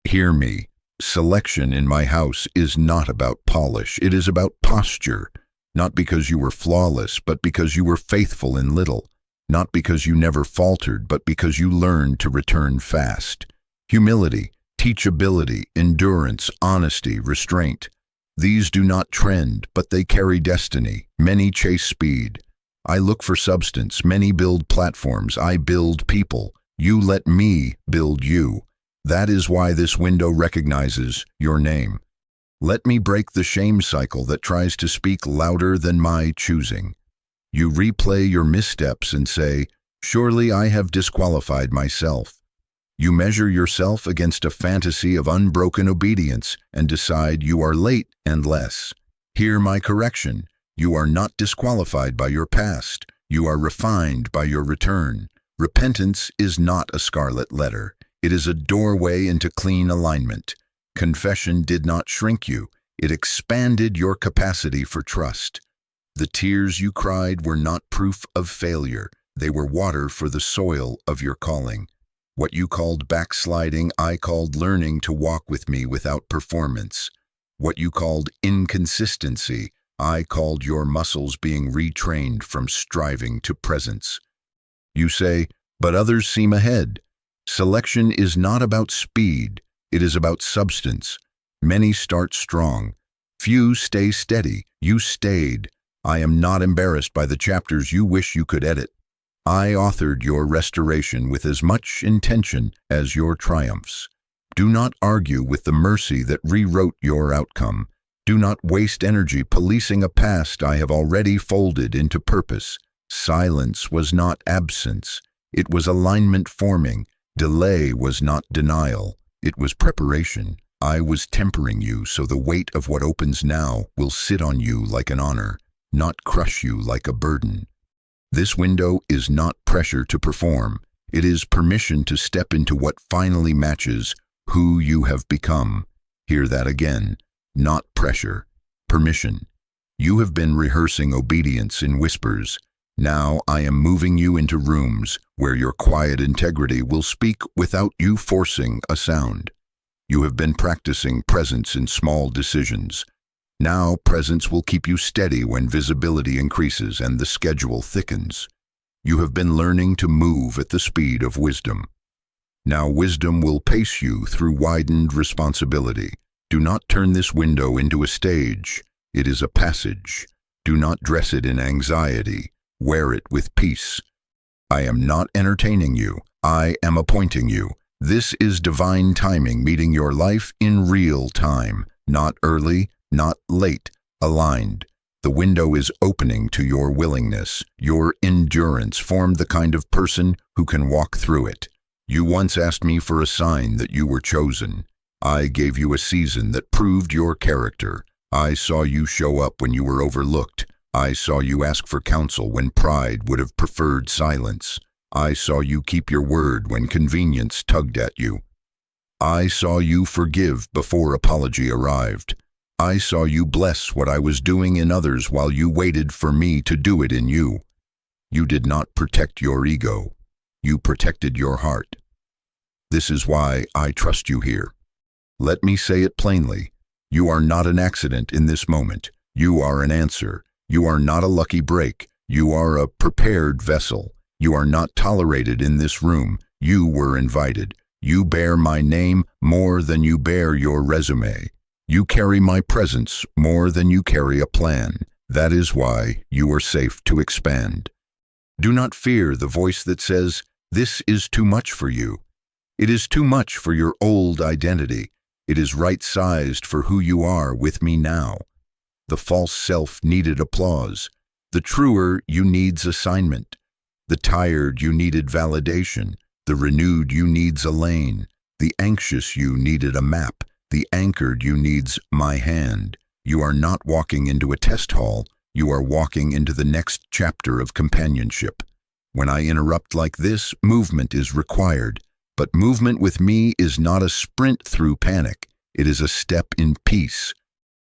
Hear me. Selection in my house is not about polish. It is about posture. Not because you were flawless, but because you were faithful in little. Not because you never faltered, but because you learned to return fast. Humility, teachability, endurance, honesty, restraint. These do not trend, but they carry destiny. Many chase speed. I look for substance. Many build platforms. I build people. You let me build you. That is why this window recognizes your name. Let me break the shame cycle that tries to speak louder than my choosing. You replay your missteps and say, "Surely I have disqualified myself." You measure yourself against a fantasy of unbroken obedience and decide you are late and less. Hear my correction. You are not disqualified by your past. You are refined by your return. Repentance is not a scarlet letter. It is a doorway into clean alignment. Confession did not shrink you. It expanded your capacity for trust. The tears you cried were not proof of failure. They were water for the soil of your calling. What you called backsliding, I called learning to walk with me without performance. What you called inconsistency, I called your muscles being retrained from striving to presence. You say, "But others seem ahead." Selection is not about speed, it is about substance. Many start strong. Few stay steady. You stayed. I am not embarrassed by the chapters you wish you could edit. I authored your restoration with as much intention as your triumphs. Do not argue with the mercy that rewrote your outcome. Do not waste energy policing a past I have already folded into purpose. Silence was not absence. It was alignment forming. Delay was not denial. It was preparation. I was tempering you so the weight of what opens now will sit on you like an honor, not crush you like a burden. This window is not pressure to perform. It is permission to step into what finally matches who you have become. Hear that again. Not pressure. Permission. You have been rehearsing obedience in whispers. Now I am moving you into rooms where your quiet integrity will speak without you forcing a sound. You have been practicing presence in small decisions. Now presence will keep you steady when visibility increases and the schedule thickens. You have been learning to move at the speed of wisdom. Now wisdom will pace you through widened responsibility. Do not turn this window into a stage. It is a passage. Do not dress it in anxiety. Wear it with peace. I am not entertaining you. I am appointing you. This is divine timing meeting your life in real time, not early, not late, aligned. The window is opening to your willingness. Your endurance formed the kind of person who can walk through it. You once asked me for a sign that you were chosen. I gave you a season that proved your character. I saw you show up when you were overlooked. I saw you ask for counsel when pride would have preferred silence. I saw you keep your word when convenience tugged at you. I saw you forgive before apology arrived. I saw you bless what I was doing in others while you waited for me to do it in you. You did not protect your ego. You protected your heart. This is why I trust you here. Let me say it plainly. You are not an accident in this moment. You are an answer. You are not a lucky break. You are a prepared vessel. You are not tolerated in this room. You were invited. You bear my name more than you bear your resume. You carry my presence more than you carry a plan. That is why you are safe to expand. Do not fear the voice that says, "This is too much for you." It is too much for your old identity. It is right-sized for who you are with me now. The false self needed applause. The truer you needs assignment. The tired you needed validation. The renewed you needs a lane. The anxious you needed a map. The anchored you needs my hand. You are not walking into a test hall. You are walking into the next chapter of companionship. When I interrupt like this, movement is required. But movement with me is not a sprint through panic. It is a step in peace.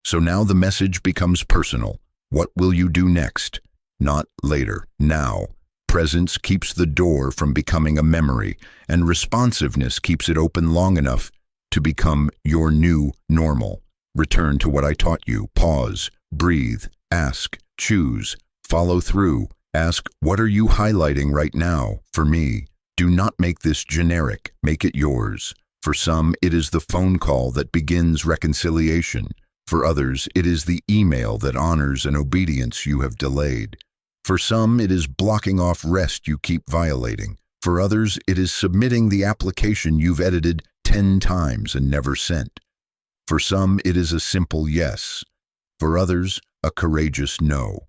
So now the message becomes personal. What will you do next? Not later, now. Presence keeps the door from becoming a memory, and responsiveness keeps it open long enough to become your new normal. Return to what I taught you. Pause, breathe, ask, choose, follow through. Ask, what are you highlighting right now for me? Do not make this generic, make it yours. For some, it is the phone call that begins reconciliation. For others, it is the email that honors an obedience you have delayed. For some, it is blocking off rest you keep violating. For others, it is submitting the application you've edited 10 times and never sent. For some, it is a simple yes. For others, a courageous no.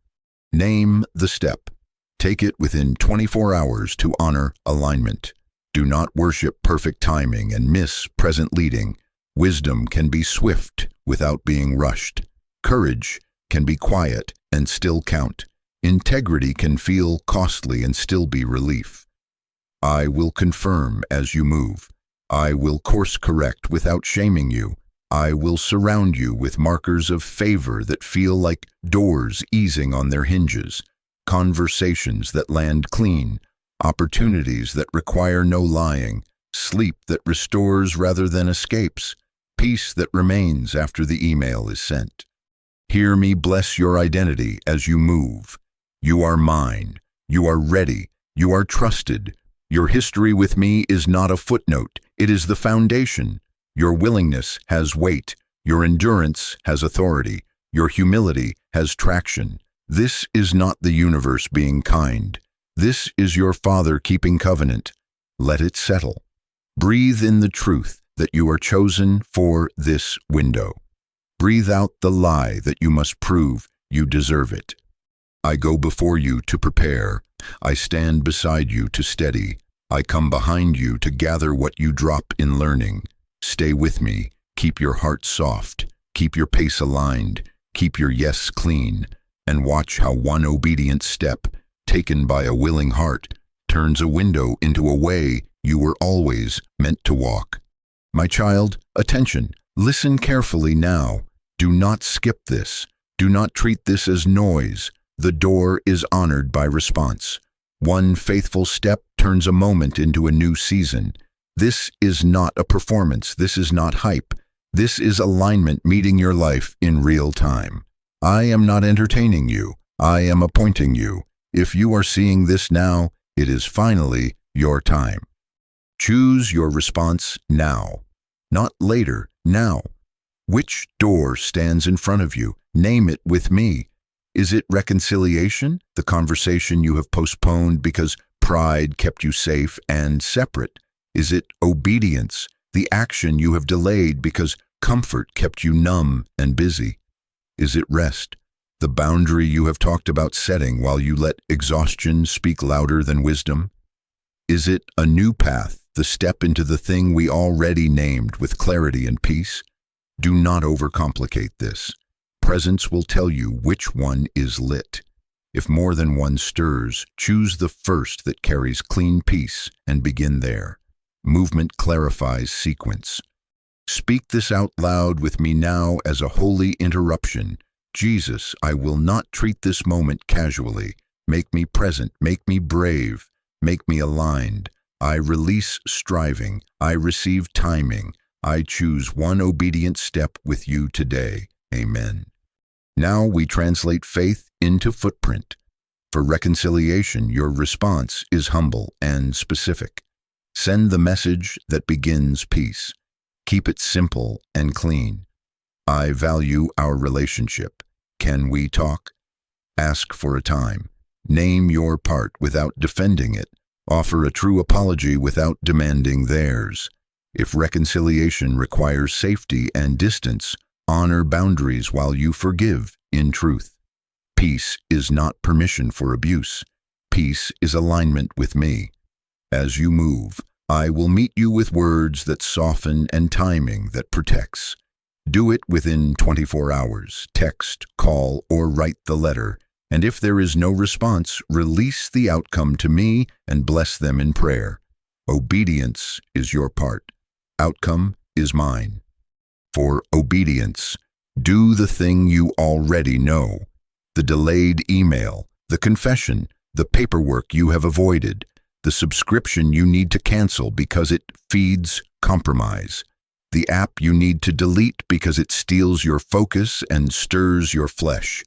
Name the step. Take it within 24 hours to honor alignment. Do not worship perfect timing and miss present leading. Wisdom can be swift without being rushed. Courage can be quiet and still count. Integrity can feel costly and still be relief. I will confirm as you move. I will course correct without shaming you. I will surround you with markers of favor that feel like doors easing on their hinges, conversations that land clean, opportunities that require no lying, sleep that restores rather than escapes, peace that remains after the email is sent. Hear me bless your identity as you move. You are mine. You are ready. You are trusted. Your history with me is not a footnote. It is the foundation. Your willingness has weight. Your endurance has authority. Your humility has traction. This is not the universe being kind. This is your Father keeping covenant. Let it settle. Breathe in the truth that you are chosen for this window. Breathe out the lie that you must prove you deserve it. I go before you to prepare. I stand beside you to steady. I come behind you to gather what you drop in learning. Stay with me. Keep your heart soft. Keep your pace aligned. Keep your yes clean. And watch how one obedient step, taken by a willing heart, turns a window into a way you were always meant to walk. My child, attention. Listen carefully now. Do not skip this. Do not treat this as noise. The door is honored by response. One faithful step turns a moment into a new season. This is not a performance. This is not hype. This is alignment meeting your life in real time. I am not entertaining you. I am appointing you. If you are seeing this now, it is finally your time. Choose your response now, not later, now. Which door stands in front of you? Name it with me. Is it reconciliation, the conversation you have postponed because pride kept you safe and separate? Is it obedience, the action you have delayed because comfort kept you numb and busy? Is it rest, the boundary you have talked about setting while you let exhaustion speak louder than wisdom? Is it a new path, the step into the thing we already named with clarity and peace? Do not overcomplicate this. Presence will tell you which one is lit. If more than one stirs, choose the first that carries clean peace and begin there. Movement clarifies sequence. Speak this out loud with me now as a holy interruption. Jesus, I will not treat this moment casually. Make me present, make me brave, make me aligned. I release striving, I receive timing. I choose one obedient step with you today. Amen. Now we translate faith into footprint. For reconciliation, your response is humble and specific. Send the message that begins peace. Keep it simple and clean. I value our relationship. Can we talk? Ask for a time. Name your part without defending it. Offer a true apology without demanding theirs. If reconciliation requires safety and distance, honor boundaries while you forgive in truth. Peace is not permission for abuse. Peace is alignment with me. As you move, I will meet you with words that soften and timing that protects. Do it within 24 hours. Text, call, or write the letter. And if there is no response, release the outcome to me and bless them in prayer. Obedience is your part. Outcome is mine. For obedience, do the thing you already know. The delayed email, the confession, the paperwork you have avoided, the subscription you need to cancel because it feeds compromise, the app you need to delete because it steals your focus and stirs your flesh,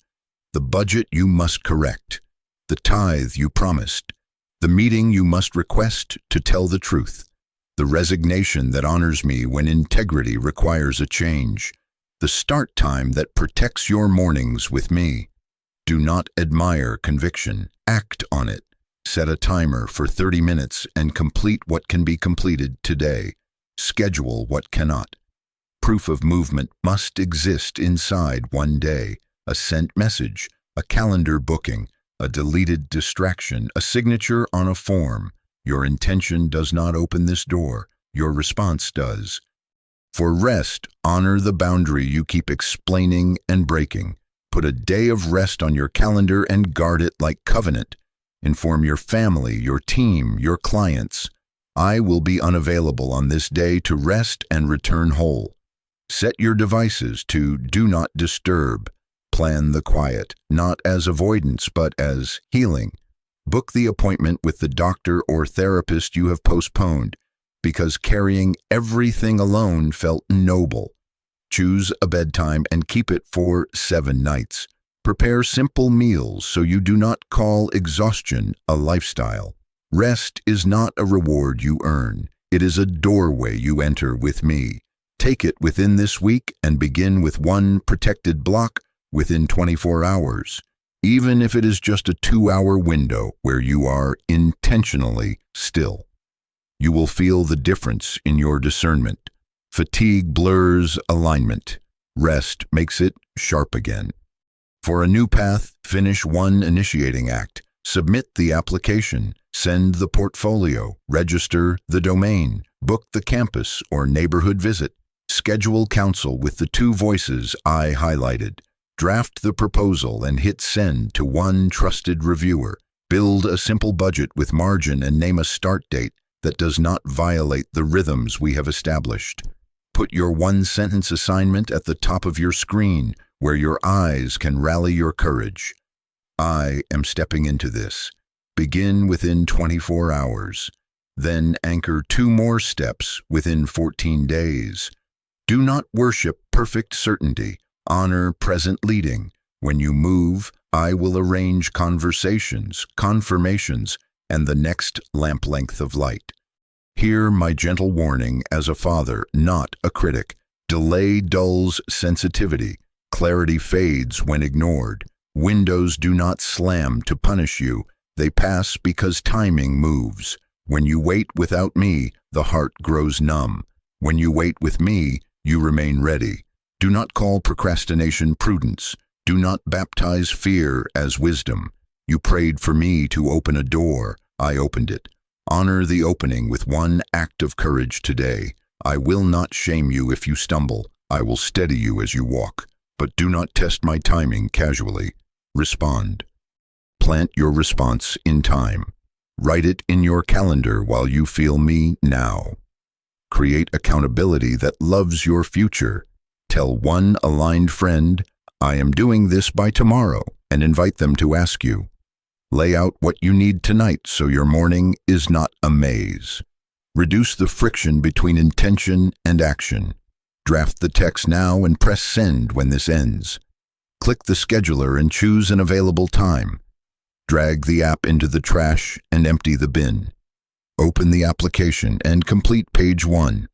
the budget you must correct, the tithe you promised, the meeting you must request to tell the truth, the resignation that honors me when integrity requires a change, the start time that protects your mornings with me. Do not admire conviction. Act on it. Set a timer for 30 minutes and complete what can be completed today. Schedule what cannot. Proof of movement must exist inside one day. A sent message, a calendar booking, a deleted distraction, a signature on a form. Your intention does not open this door. Your response does. For rest, honor the boundary you keep explaining and breaking. Put a day of rest on your calendar and guard it like covenant. Inform your family, your team, your clients. I will be unavailable on this day to rest and return whole. Set your devices to do not disturb. Plan the quiet, not as avoidance but as healing. Book the appointment with the doctor or therapist you have postponed because carrying everything alone felt noble. Choose a bedtime and keep it for 7 nights. Prepare simple meals so you do not call exhaustion a lifestyle. Rest is not a reward you earn. It is a doorway you enter with me. Take it within this week and begin with one protected block within 24 hours, even if it is just a 2-hour window where you are intentionally still. You will feel the difference in your discernment. Fatigue blurs alignment. Rest makes it sharp again. For a new path, finish one initiating act. Submit the application. Send the portfolio. Register the domain. Book the campus or neighborhood visit. Schedule counsel with the 2 voices I highlighted. Draft the proposal and hit send to one trusted reviewer. Build a simple budget with margin and name a start date that does not violate the rhythms we have established. Put your 1-sentence assignment at the top of your screen where your eyes can rally your courage. I am stepping into this. Begin within 24 hours. Then anchor 2 more steps within 14 days. Do not worship perfect certainty. Honor present leading. When you move, I will arrange conversations, confirmations, and the next lamp length of light. Hear my gentle warning as a father, not a critic. Delay dulls sensitivity. Clarity fades when ignored. Windows do not slam to punish you. They pass because timing moves. When you wait without me, the heart grows numb. When you wait with me, you remain ready. Do not call procrastination prudence. Do not baptize fear as wisdom. You prayed for me to open a door. I opened it. Honor the opening with one act of courage today. I will not shame you if you stumble. I will steady you as you walk. But do not test my timing casually. Respond. Plant your response in time. Write it in your calendar while you feel me now. Create accountability that loves your future. Tell one aligned friend, I am doing this by tomorrow, and invite them to ask you. Lay out what you need tonight so your morning is not a maze. Reduce the friction between intention and action. Draft the text now and press send when this ends. Click the scheduler and choose an available time. Drag the app into the trash and empty the bin. Open the application and complete page 1.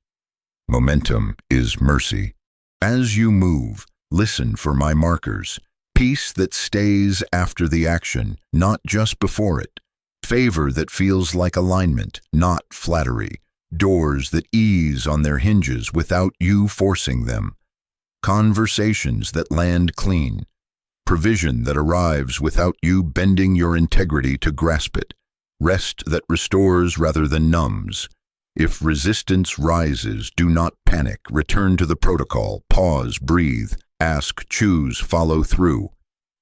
Momentum is mercy. As you move, listen for my markers. Peace that stays after the action, not just before it. Favor that feels like alignment, not flattery. Doors that ease on their hinges without you forcing them. Conversations that land clean. Provision that arrives without you bending your integrity to grasp it. Rest that restores rather than numbs. If resistance rises, do not panic. Return to the protocol. Pause, breathe, ask, choose, follow through.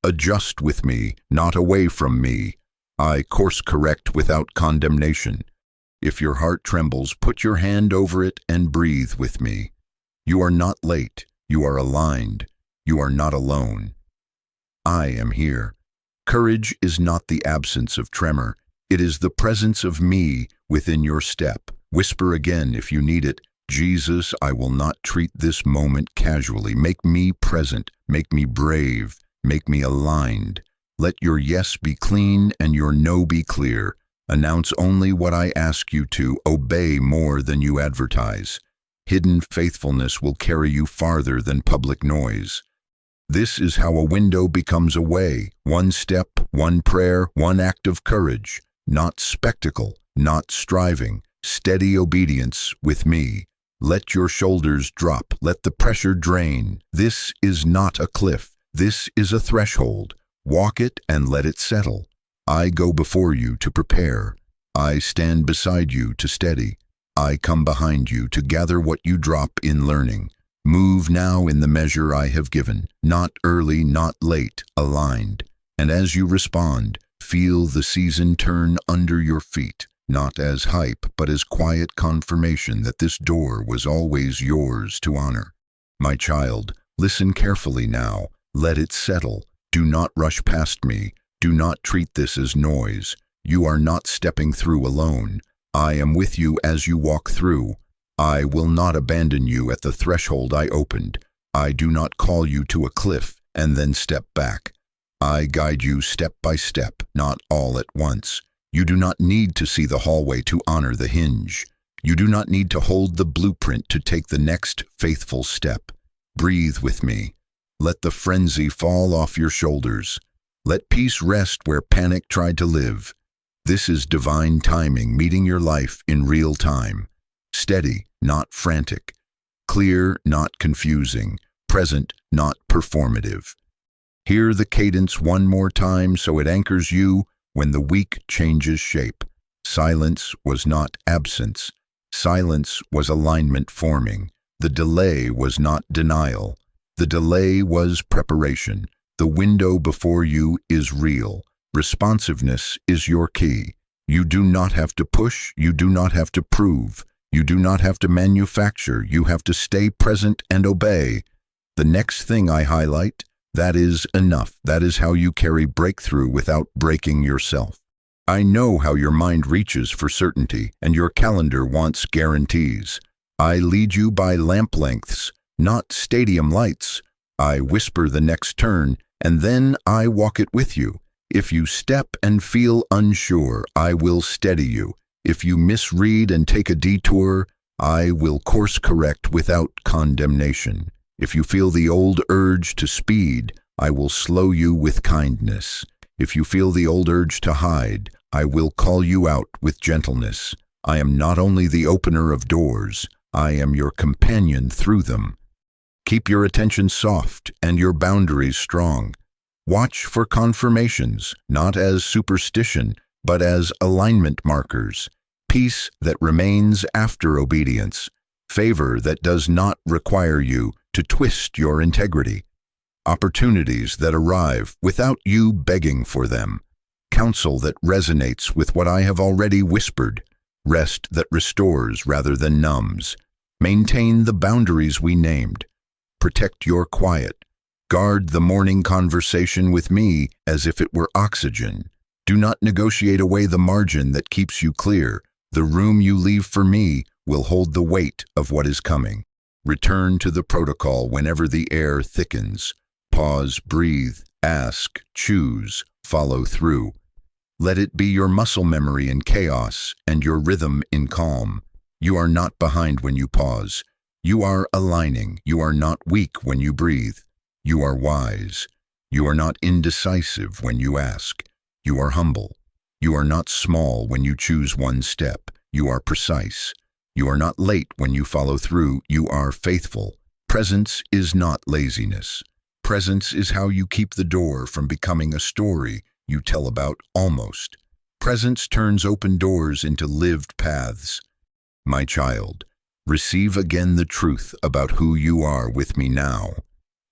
Adjust with me, not away from me. I course correct without condemnation. If your heart trembles, put your hand over it and breathe with me. You are not late. You are aligned. You are not alone. I am here. Courage is not the absence of tremor. It is the presence of me within your step. Whisper again if you need it. Jesus, I will not treat this moment casually. Make me present. Make me brave. Make me aligned. Let your yes be clean and your no be clear. Announce only what I ask you to. Obey more than you advertise. Hidden faithfulness will carry you farther than public noise. This is how a window becomes a way. One step, one prayer, one act of courage. Not spectacle, not striving. Steady obedience with me. Let your shoulders drop. Let the pressure drain. This is not a cliff. This is a threshold. Walk it and let it settle. I go before you to prepare. I stand beside you to steady. I come behind you to gather what you drop in learning. Move now in the measure I have given, not early, not late, aligned. And as you respond, feel the season turn under your feet, not as hype, but as quiet confirmation that this door was always yours to honor. My child, listen carefully now. Let it settle. Do not rush past me. Do not treat this as noise. You are not stepping through alone. I am with you as you walk through. I will not abandon you at the threshold I opened. I do not call you to a cliff and then step back. I guide you step by step, not all at once. You do not need to see the hallway to honor the hinge. You do not need to hold the blueprint to take the next faithful step. Breathe with me. Let the frenzy fall off your shoulders. Let peace rest where panic tried to live. This is divine timing meeting your life in real time. Steady, not frantic. Clear, not confusing. Present, not performative. Hear the cadence one more time so it anchors you when the week changes shape. Silence was not absence. Silence was alignment forming. The delay was not denial. The delay was preparation. The window before you is real. Responsiveness is your key. You do not have to push. You do not have to prove. You do not have to manufacture. You have to stay present and obey. The next thing I highlight, that is enough. That is how you carry breakthrough without breaking yourself. I know how your mind reaches for certainty and your calendar wants guarantees. I lead you by lamp lengths, not stadium lights. I whisper the next turn, and then I walk it with you. If you step and feel unsure, I will steady you. If you misread and take a detour, I will course correct without condemnation. If you feel the old urge to speed, I will slow you with kindness. If you feel the old urge to hide, I will call you out with gentleness. I am not only the opener of doors, I am your companion through them. Keep your attention soft and your boundaries strong. Watch for confirmations, not as superstition, but as alignment markers. Peace that remains after obedience. Favor that does not require you to twist your integrity. Opportunities that arrive without you begging for them. Counsel that resonates with what I have already whispered. Rest that restores rather than numbs. Maintain the boundaries we named. Protect your quiet. Guard the morning conversation with me as if it were oxygen. Do not negotiate away the margin that keeps you clear. The room you leave for me will hold the weight of what is coming. Return to the protocol whenever the air thickens. Pause, breathe, ask, choose, follow through. Let it be your muscle memory in chaos and your rhythm in calm. You are not behind when you pause. You are aligning. You are not weak when you breathe. You are wise. You are not indecisive when you ask. You are humble. You are not small when you choose one step. You are precise. You are not late when you follow through. You are faithful. Presence is not laziness. Presence is how you keep the door from becoming a story you tell about almost. Presence turns open doors into lived paths. My child, receive again the truth about who you are with me now.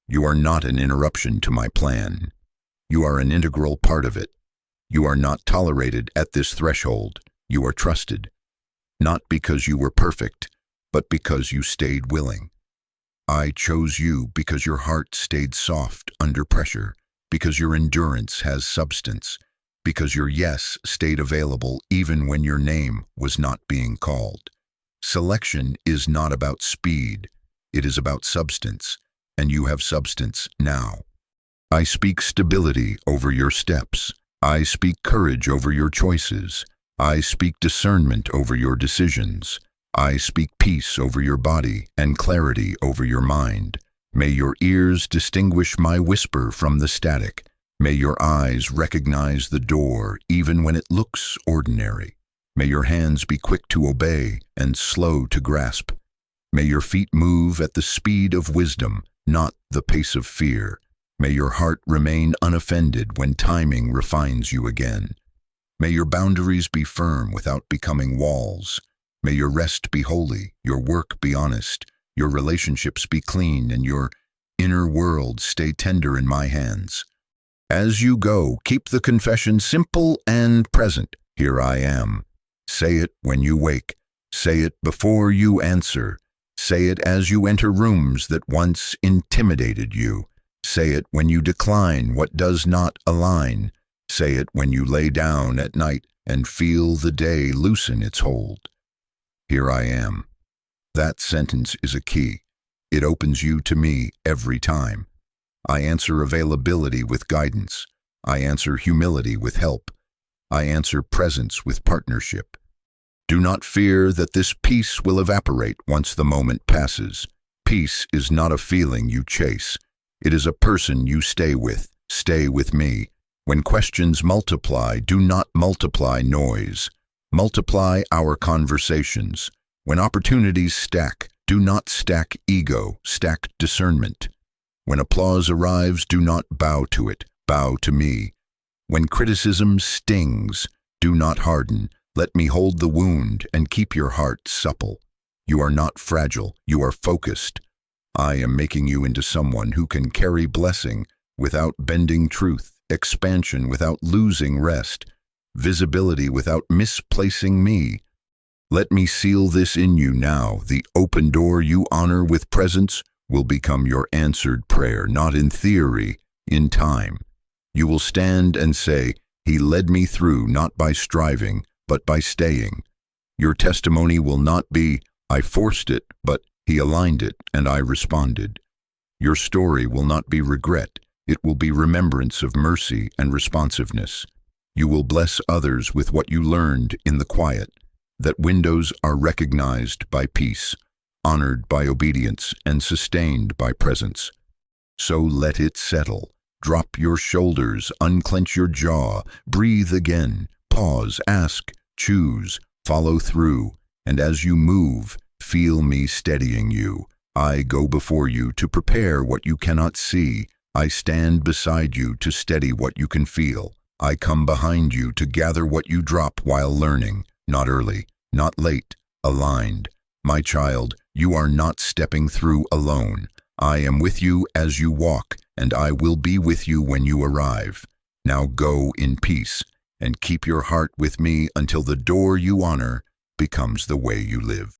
You are not an interruption to my plan. You are an integral part of it. You are not tolerated at this threshold. You are trusted. Not because you were perfect, but because you stayed willing. I chose you because your heart stayed soft under pressure. because your endurance has substance, because your yes stayed available even when your name was not being called. Selection is not about speed, it is about substance, and you have substance now. I speak stability over your steps. I speak courage over your choices. I speak discernment over your decisions. I speak peace over your body and clarity over your mind. May your ears distinguish my whisper from the static. May your eyes recognize the door even when it looks ordinary. May your hands be quick to obey and slow to grasp. May your feet move at the speed of wisdom, not the pace of fear. May your heart remain unoffended when timing refines you again. May your boundaries be firm without becoming walls. May your rest be holy, your work be honest, your relationships be clean, and your inner world stay tender in my hands. As you go, keep the confession simple and present. Here I am. Say it when you wake. Say it before you answer. Say it as you enter rooms that once intimidated you. Say it when you decline what does not align. Say it when you lay down at night and feel the day loosen its hold. Here I am. That sentence is a key. It opens you to me every time. I answer availability with guidance. I answer humility with help. I answer presence with partnership. Do not fear that this peace will evaporate once the moment passes. Peace is not a feeling you chase. It is a person you stay with. Stay with me. When questions multiply, do not multiply noise. Multiply our conversations. When opportunities stack, do not stack ego, stack discernment. When applause arrives, do not bow to it, bow to me. When criticism stings, do not harden. Let me hold the wound and keep your heart supple. You are not fragile, you are focused. I am making you into someone who can carry blessing without bending truth, expansion without losing rest, visibility without misplacing me. Let me seal this in you now. The open door you honor with presence will become your answered prayer, not in theory, in time. You will stand and say, He led me through not by striving, but by staying. Your testimony will not be, I forced it, but He aligned it and I responded. Your story will not be regret. It will be remembrance of mercy and responsiveness. You will bless others with what you learned in the quiet, that windows are recognized by peace, honored by obedience, and sustained by presence. So let it settle. Drop your shoulders, unclench your jaw, breathe again, pause, ask, choose, follow through, and as you move, feel me steadying you. I go before you to prepare what you cannot see. I stand beside you to steady what you can feel. I come behind you to gather what you drop while learning, not early, not late, aligned. My child, you are not stepping through alone. I am with you as you walk, and I will be with you when you arrive. Now go in peace, and keep your heart with me until the door you honor becomes the way you live.